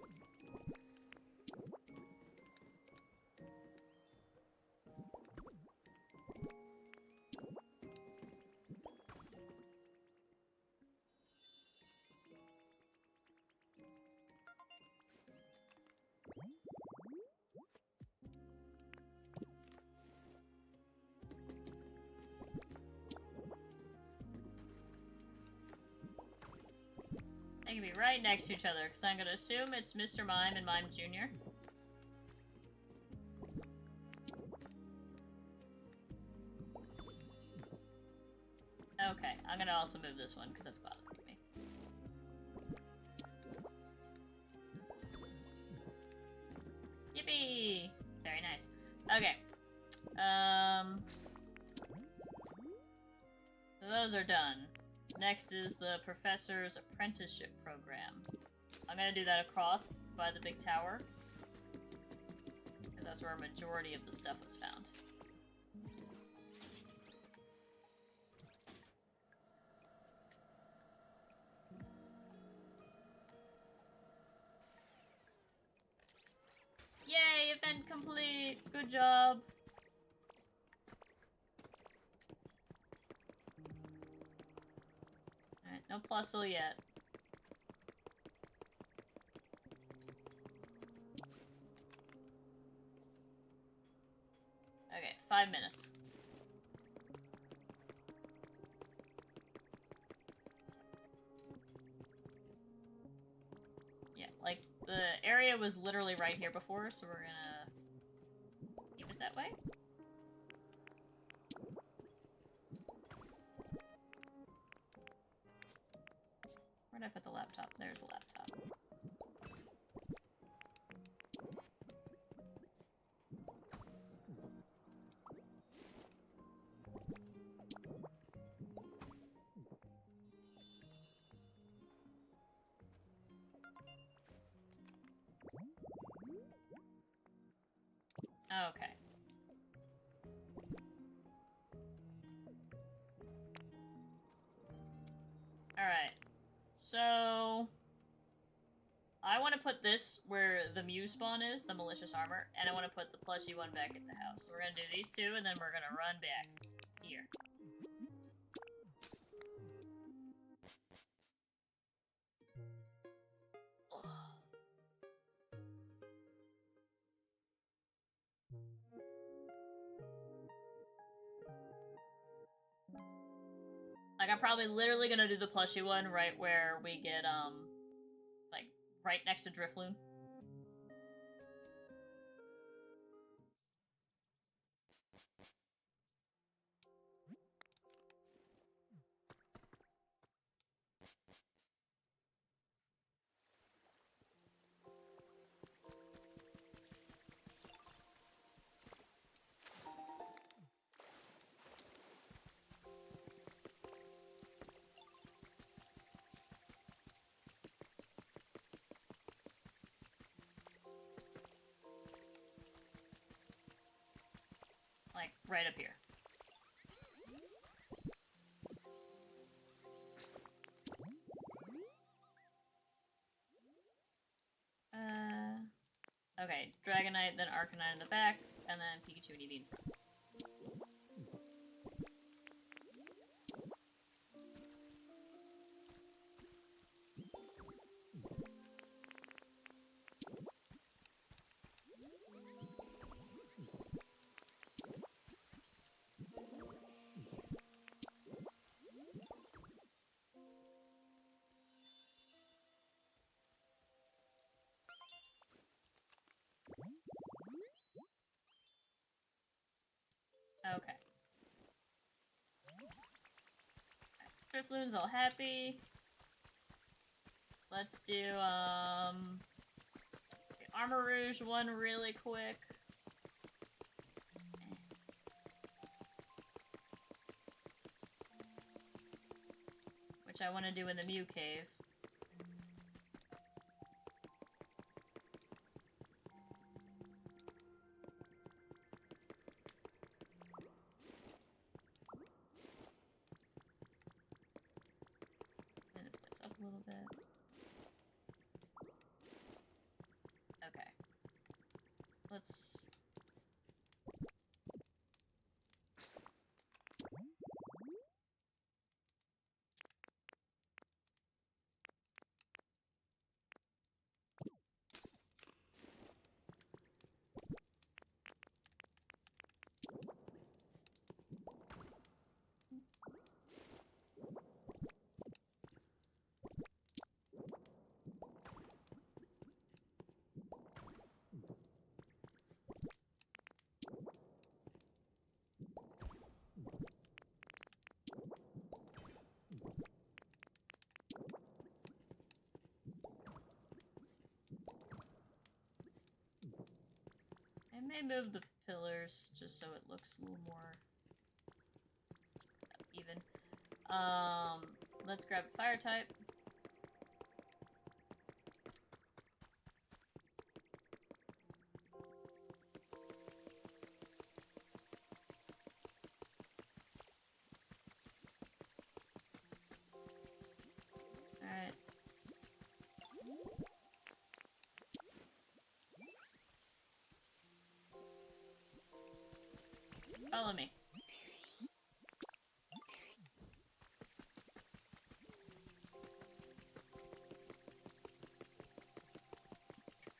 They can be right next to each other, because I'm gonna assume it's Mr. Mime and Mime Jr. Okay, I'm gonna also move this one, because that's bothering me. Yippee! Very nice. Okay. So those are done. Next is the Professor's Apprenticeship Program. I'm gonna do that across by the big tower, because that's where a majority of the stuff was found. Yay, event complete! Good job! Alright, no Plusle yet. Okay, 5 minutes. Yeah, like, the area was literally right here before, so we're gonna keep it that way. Where'd I put the laptop? There's the laptop. Okay. Alright. So... I want to put this where the Mew spawn is, the malicious armor, and I want to put the plushie one back at the house. So we're gonna do these two, and then we're gonna run back. Here. Like, I'm probably literally gonna do the plushie one right where we get, like, right next to Drifloon. Like, right up here. Okay, Dragonite, then Arcanine in the back, and then Pikachu and Eevee in front. Okay. Drifloon's all happy. Let's do, the Armor Rouge one really quick. Which I want to do in the Mew Cave. Clean this place up a little bit. let's... I may move the pillars just so it looks a little more even. Let's grab a fire type. Alright. Follow me.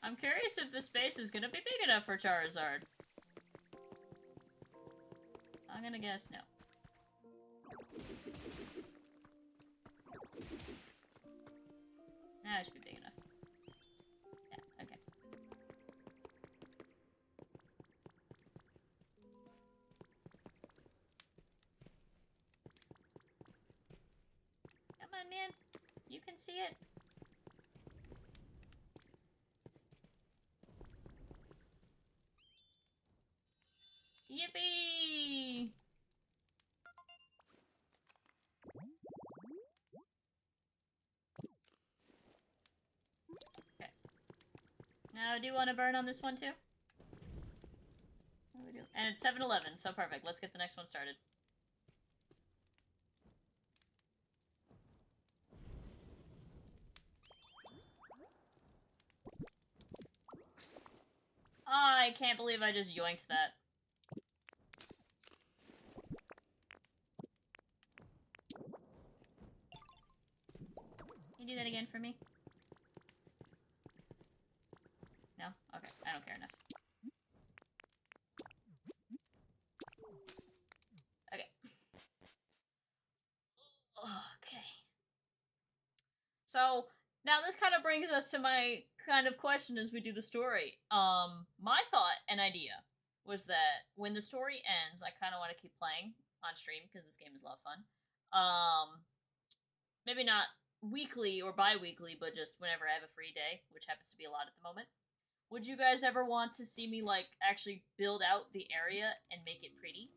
I'm curious if the space is gonna be big enough for Charizard. I'm gonna guess no. Nah, it should be big enough. Yeah, okay. Come on, man. You can see it. Yippee! Okay. Now, do you want to burn on this one too? What do we do? And it's 7-Eleven, so perfect. Let's get the next one started. I can't believe I just yoinked that. Can you do that again for me? No? Okay, I don't care enough. Okay. Okay. So, now this kind of brings us to my kind of question as we do the story. My thought and idea was that when the story ends, I kind of want to keep playing on stream because this game is a lot of fun. Maybe not weekly or bi-weekly, but just whenever I have a free day, which happens to be a lot at the moment. Would you guys ever want to see me, like, actually build out the area and make it pretty?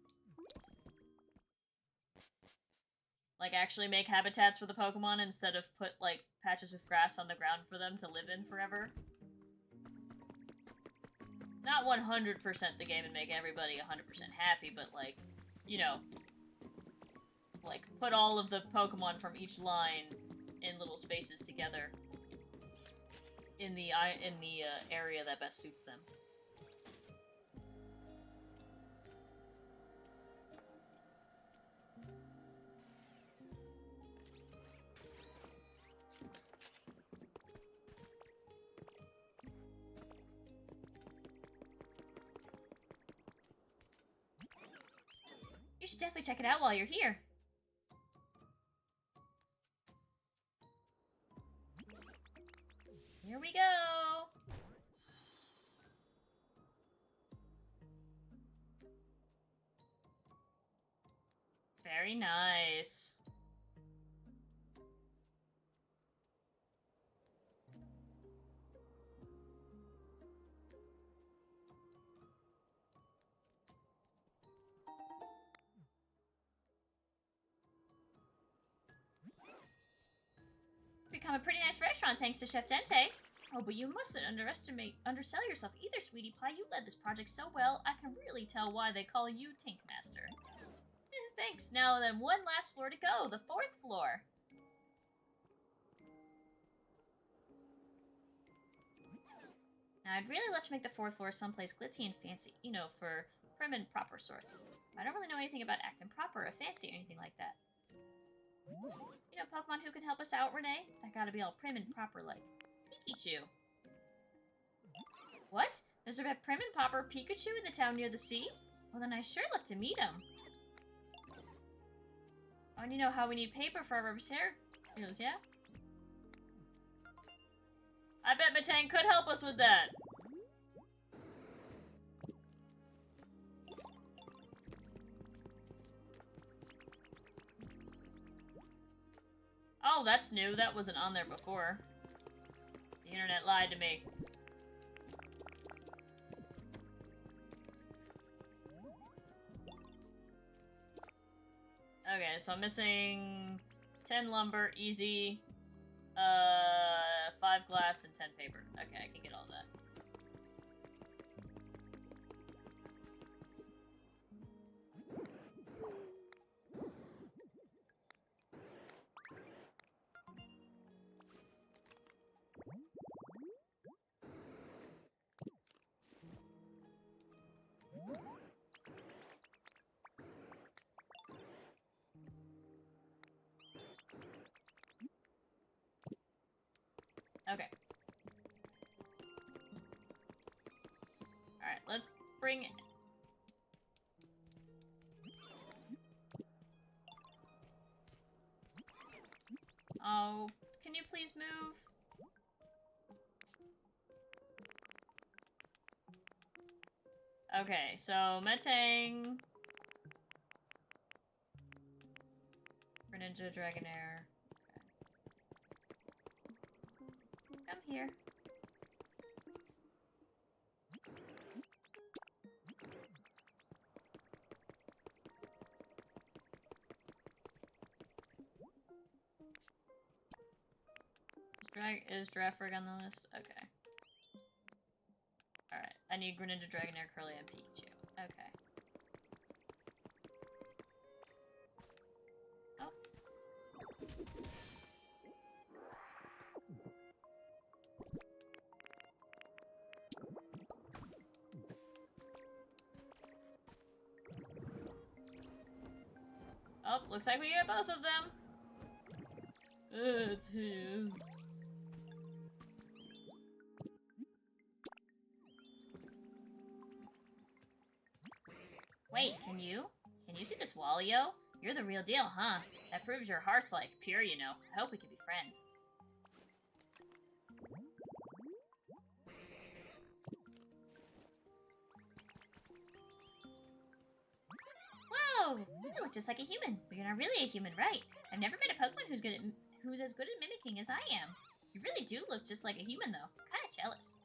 Like, actually make habitats for the Pokemon instead of put, like, patches of grass on the ground for them to live in forever? Not 100% the game and make everybody 100% happy, but, like, you know, like, put all of the Pokemon from each line in little spaces together in the area that best suits them. You should definitely check it out while you're here. Here we go! Very nice. Become a pretty nice restaurant thanks to Chef Dente. Oh, but you mustn't undersell yourself either, sweetie pie. You led this project so well, I can really tell why they call you Tink Master. Thanks. Now then, one last floor to go, the 4th floor. I'd really love to make the 4th floor someplace glitzy and fancy, you know, for prim and proper sorts. I don't really know anything about acting proper or fancy or anything like that. You know, Pokemon who can help us out, Renee? That gotta be all prim and proper like. Pikachu. What? There's a prim and proper Pikachu in the town near the sea? Well, then I sure love to meet him. Oh, and you know how we need paper for our materials, yeah? I bet Matang could help us with that. Oh, that's new. That wasn't on there before. The internet lied to me. Okay, so I'm missing 10 lumber, easy, 5 glass, and 10 paper. Okay, I can get all that. Okay. Alright, let's bring... Oh, can you please move? Okay, so Metang... Greninja, Dragonair... Come here. Is Drafrig on the list? Okay. Alright, I need Greninja, Dragonair, Curly, and Pikachu. Okay. Oh. Oh, looks like we get both of them. It's his. Wait, can you? Can you see this Waluigi? You're the real deal, huh? That proves your heart's like pure, you know. I hope we can be friends. Whoa! You look just like a human, but you're not really a human, right? I've never met a Pokemon who's as good at mimicking as I am. You really do look just like a human, though. I'm kind of jealous.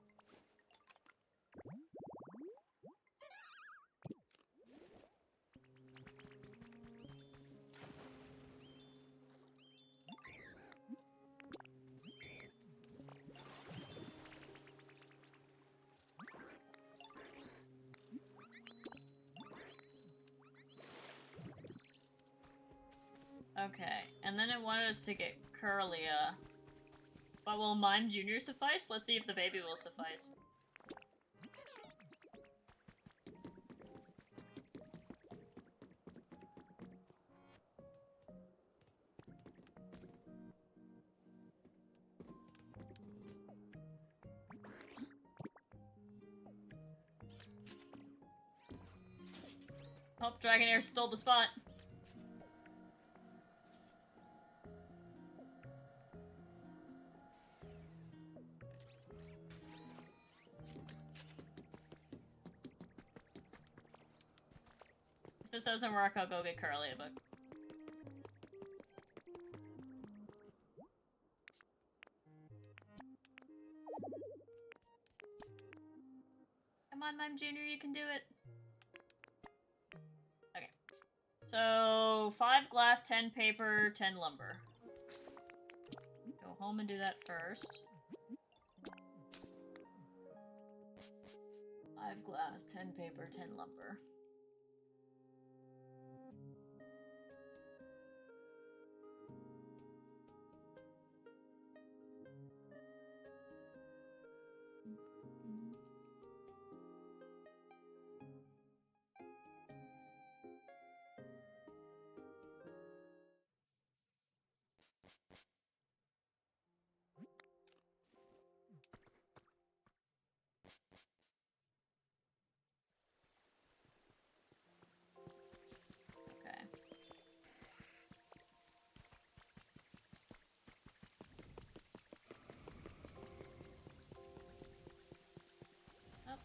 Okay, and then it wanted us to get Curlia. But will Mime Jr. suffice? Let's see if the baby will suffice. Oh, Dragonair stole the spot. If this doesn't work, I'll go get Curly a book. Come on, Mime Jr., you can do it. Okay. So, 5 glass, 10 paper, 10 lumber. Go home and do that first. 5 glass, 10 paper, 10 lumber.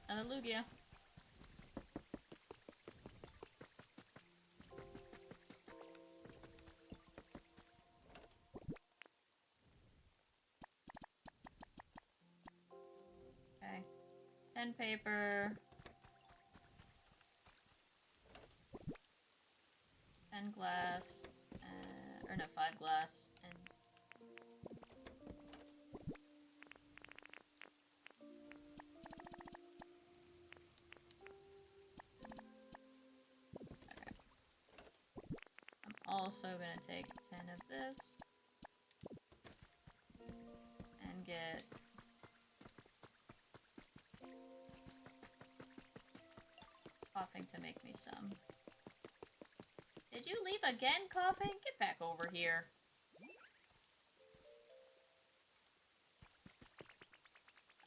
Another Lugia. Okay. 10 paper. 10 glass. Or no, 5 glass. And also gonna take 10 of this and get coughing to make me some. Did you leave again, coughing? Get back over here.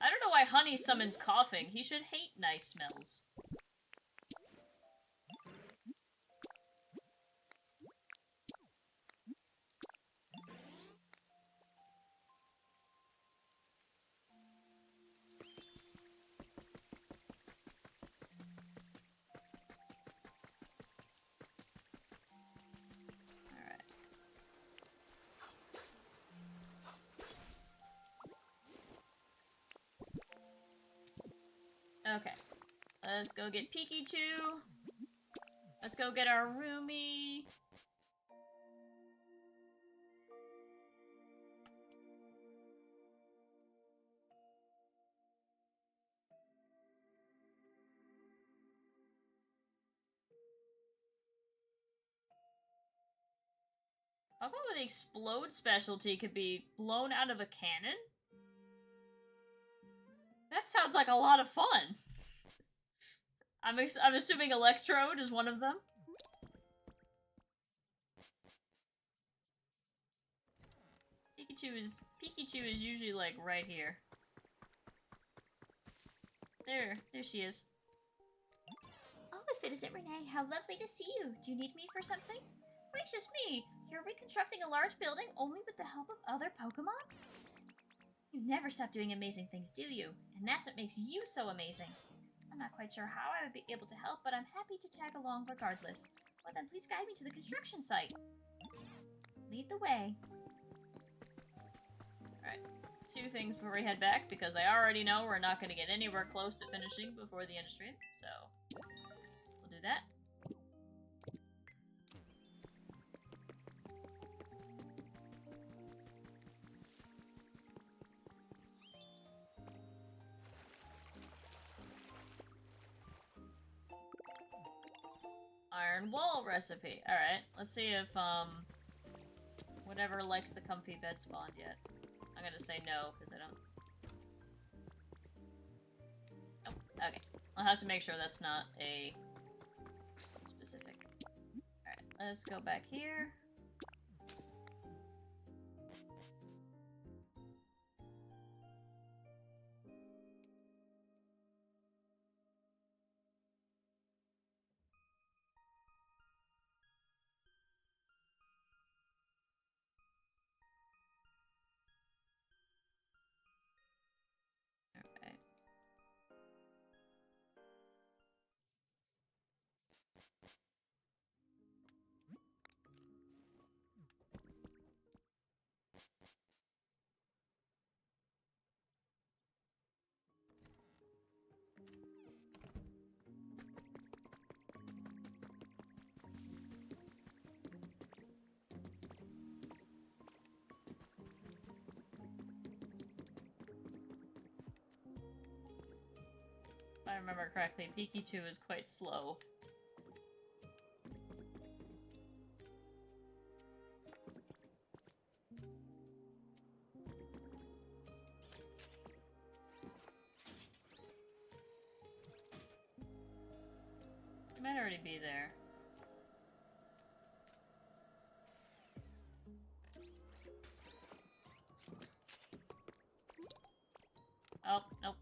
I don't know why Honey summons coughing. He should hate nice smells. Okay, let's go get Pikachu. Let's go get our roomie. How come with the explode specialty could be blown out of a cannon? That sounds like a lot of fun. I'm assuming Electrode is one of them. Pikachu is usually like right here. There she is. Oh, if it isn't Renee, how lovely to see you. Do you need me for something? Gracious me, you're reconstructing a large building only with the help of other Pokemon? You never stop doing amazing things, do you? And that's what makes you so amazing. I'm not quite sure how I would be able to help, but I'm happy to tag along regardless. Well then, please guide me to the construction site. Lead the way. Alright, 2 things before we head back, because I already know we're not going to get anywhere close to finishing before the end of stream, so we'll do that. Iron wall recipe. Alright, let's see if, whatever likes the comfy bed spawned yet. I'm gonna say no, because I don't... Oh, okay. I'll have to make sure that's not a specific. Alright, let's go back here. Alright. If I remember correctly, Pikachu is quite slow. He might already be there. Oh, nope.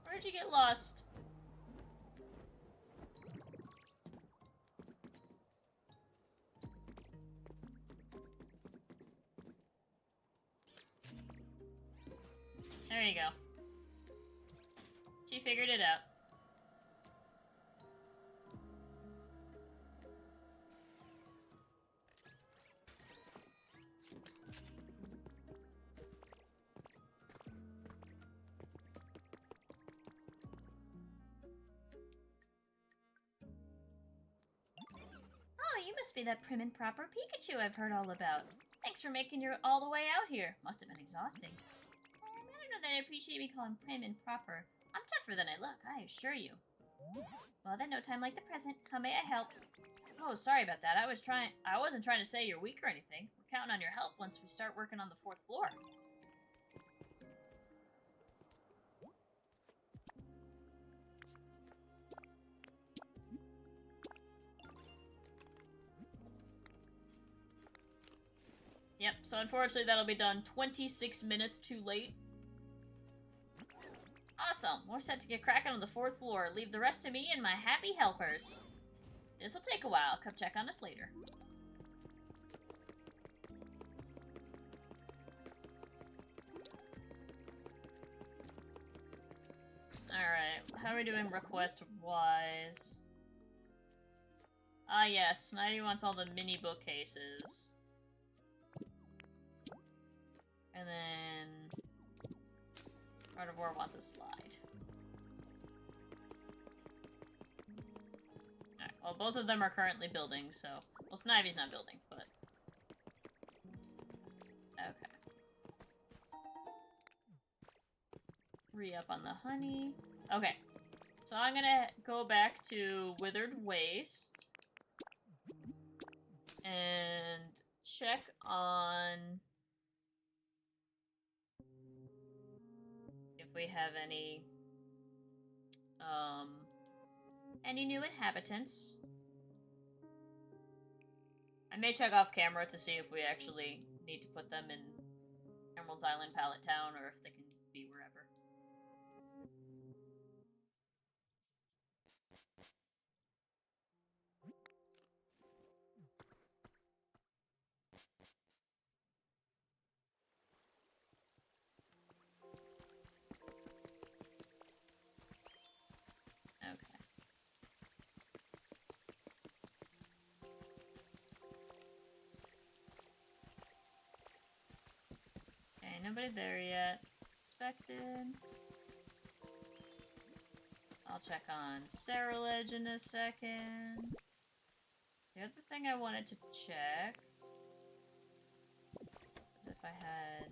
Where'd you get lost? There you go. She figured it out. Oh, you must be that prim and proper Pikachu I've heard all about. Thanks for making your all the way out here. Must have been exhausting. I don't know that I appreciate me calling prim and proper. I'm tougher than I look, I assure you. Well, then, no time like the present. How may I help? Oh, sorry about that. I wasn't trying to say you're weak or anything. We're counting on your help once we start working on the 4th floor. Yep, so unfortunately that'll be done 26 minutes too late. Awesome, we're set to get cracking on the 4th floor. Leave the rest to me and my happy helpers. This'll take a while. Come check on us later. Alright, how are we doing request-wise? Ah yes, Snivy wants all the mini bookcases. And then Gardevoir wants a slide. Alright, well both of them are currently building, so... Well, Snivy's not building, but... Okay. Re-up on the honey. Okay. So I'm gonna go back to Withered Waste. And check on... if we have any new inhabitants. I may check off camera to see if we actually need to put them in Emerald's Island Pallet Town or if they can be wherever. Nobody there yet. Expected. I'll check on Ceruledge in a second. The other thing I wanted to check is if I had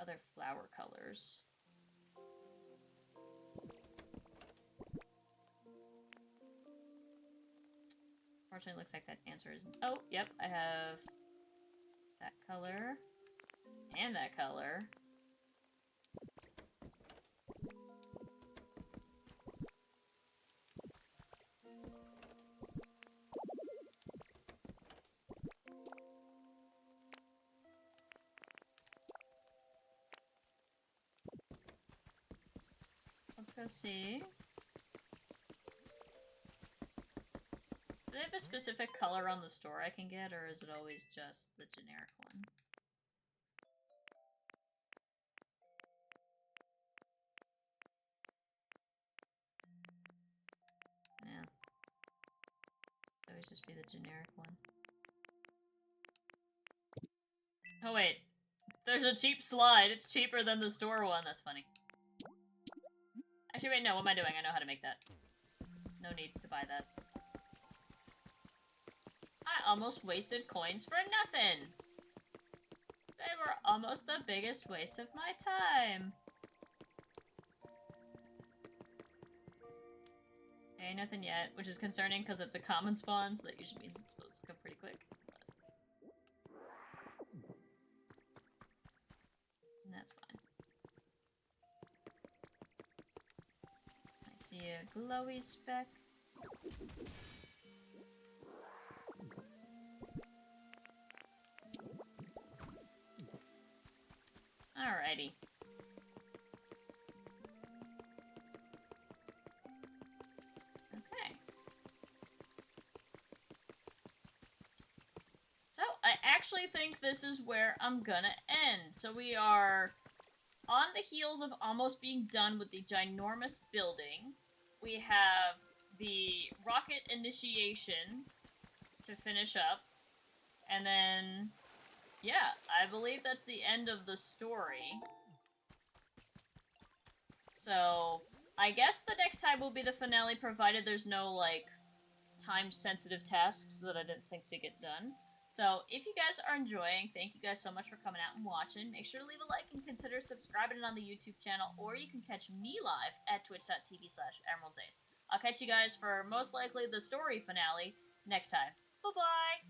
other flower colors. Unfortunately, it looks like that answer isn't. Oh, yep, I have that color. And that color. Let's go see. Do they have a specific color on the store I can get, or is it always just the generic one? Yeah. It always just be the generic one. Oh wait. There's a cheap slide. It's cheaper than the store one. That's funny. Actually, wait, no. What am I doing? I know how to make that. No need to buy that. I almost wasted coins for nothing. They were almost the biggest waste of my time. Okay, nothing yet, which is concerning because it's a common spawn, so that usually means it's supposed to come pretty quick. And that's fine. I see a glowy speck. Alrighty. Okay. So, I actually think this is where I'm gonna end. So we are on the heels of almost being done with the ginormous building, we have the rocket initiation to finish up. And then, yeah, I believe that's the end of the story. So, I guess the next time will be the finale, provided there's no, like, time-sensitive tasks that I didn't think to get done. So, if you guys are enjoying, thank you guys so much for coming out and watching. Make sure to leave a like and consider subscribing on the YouTube channel, or you can catch me live at twitch.tv/EmeraldSace. I'll catch you guys for, most likely, the story finale next time. Bye-bye!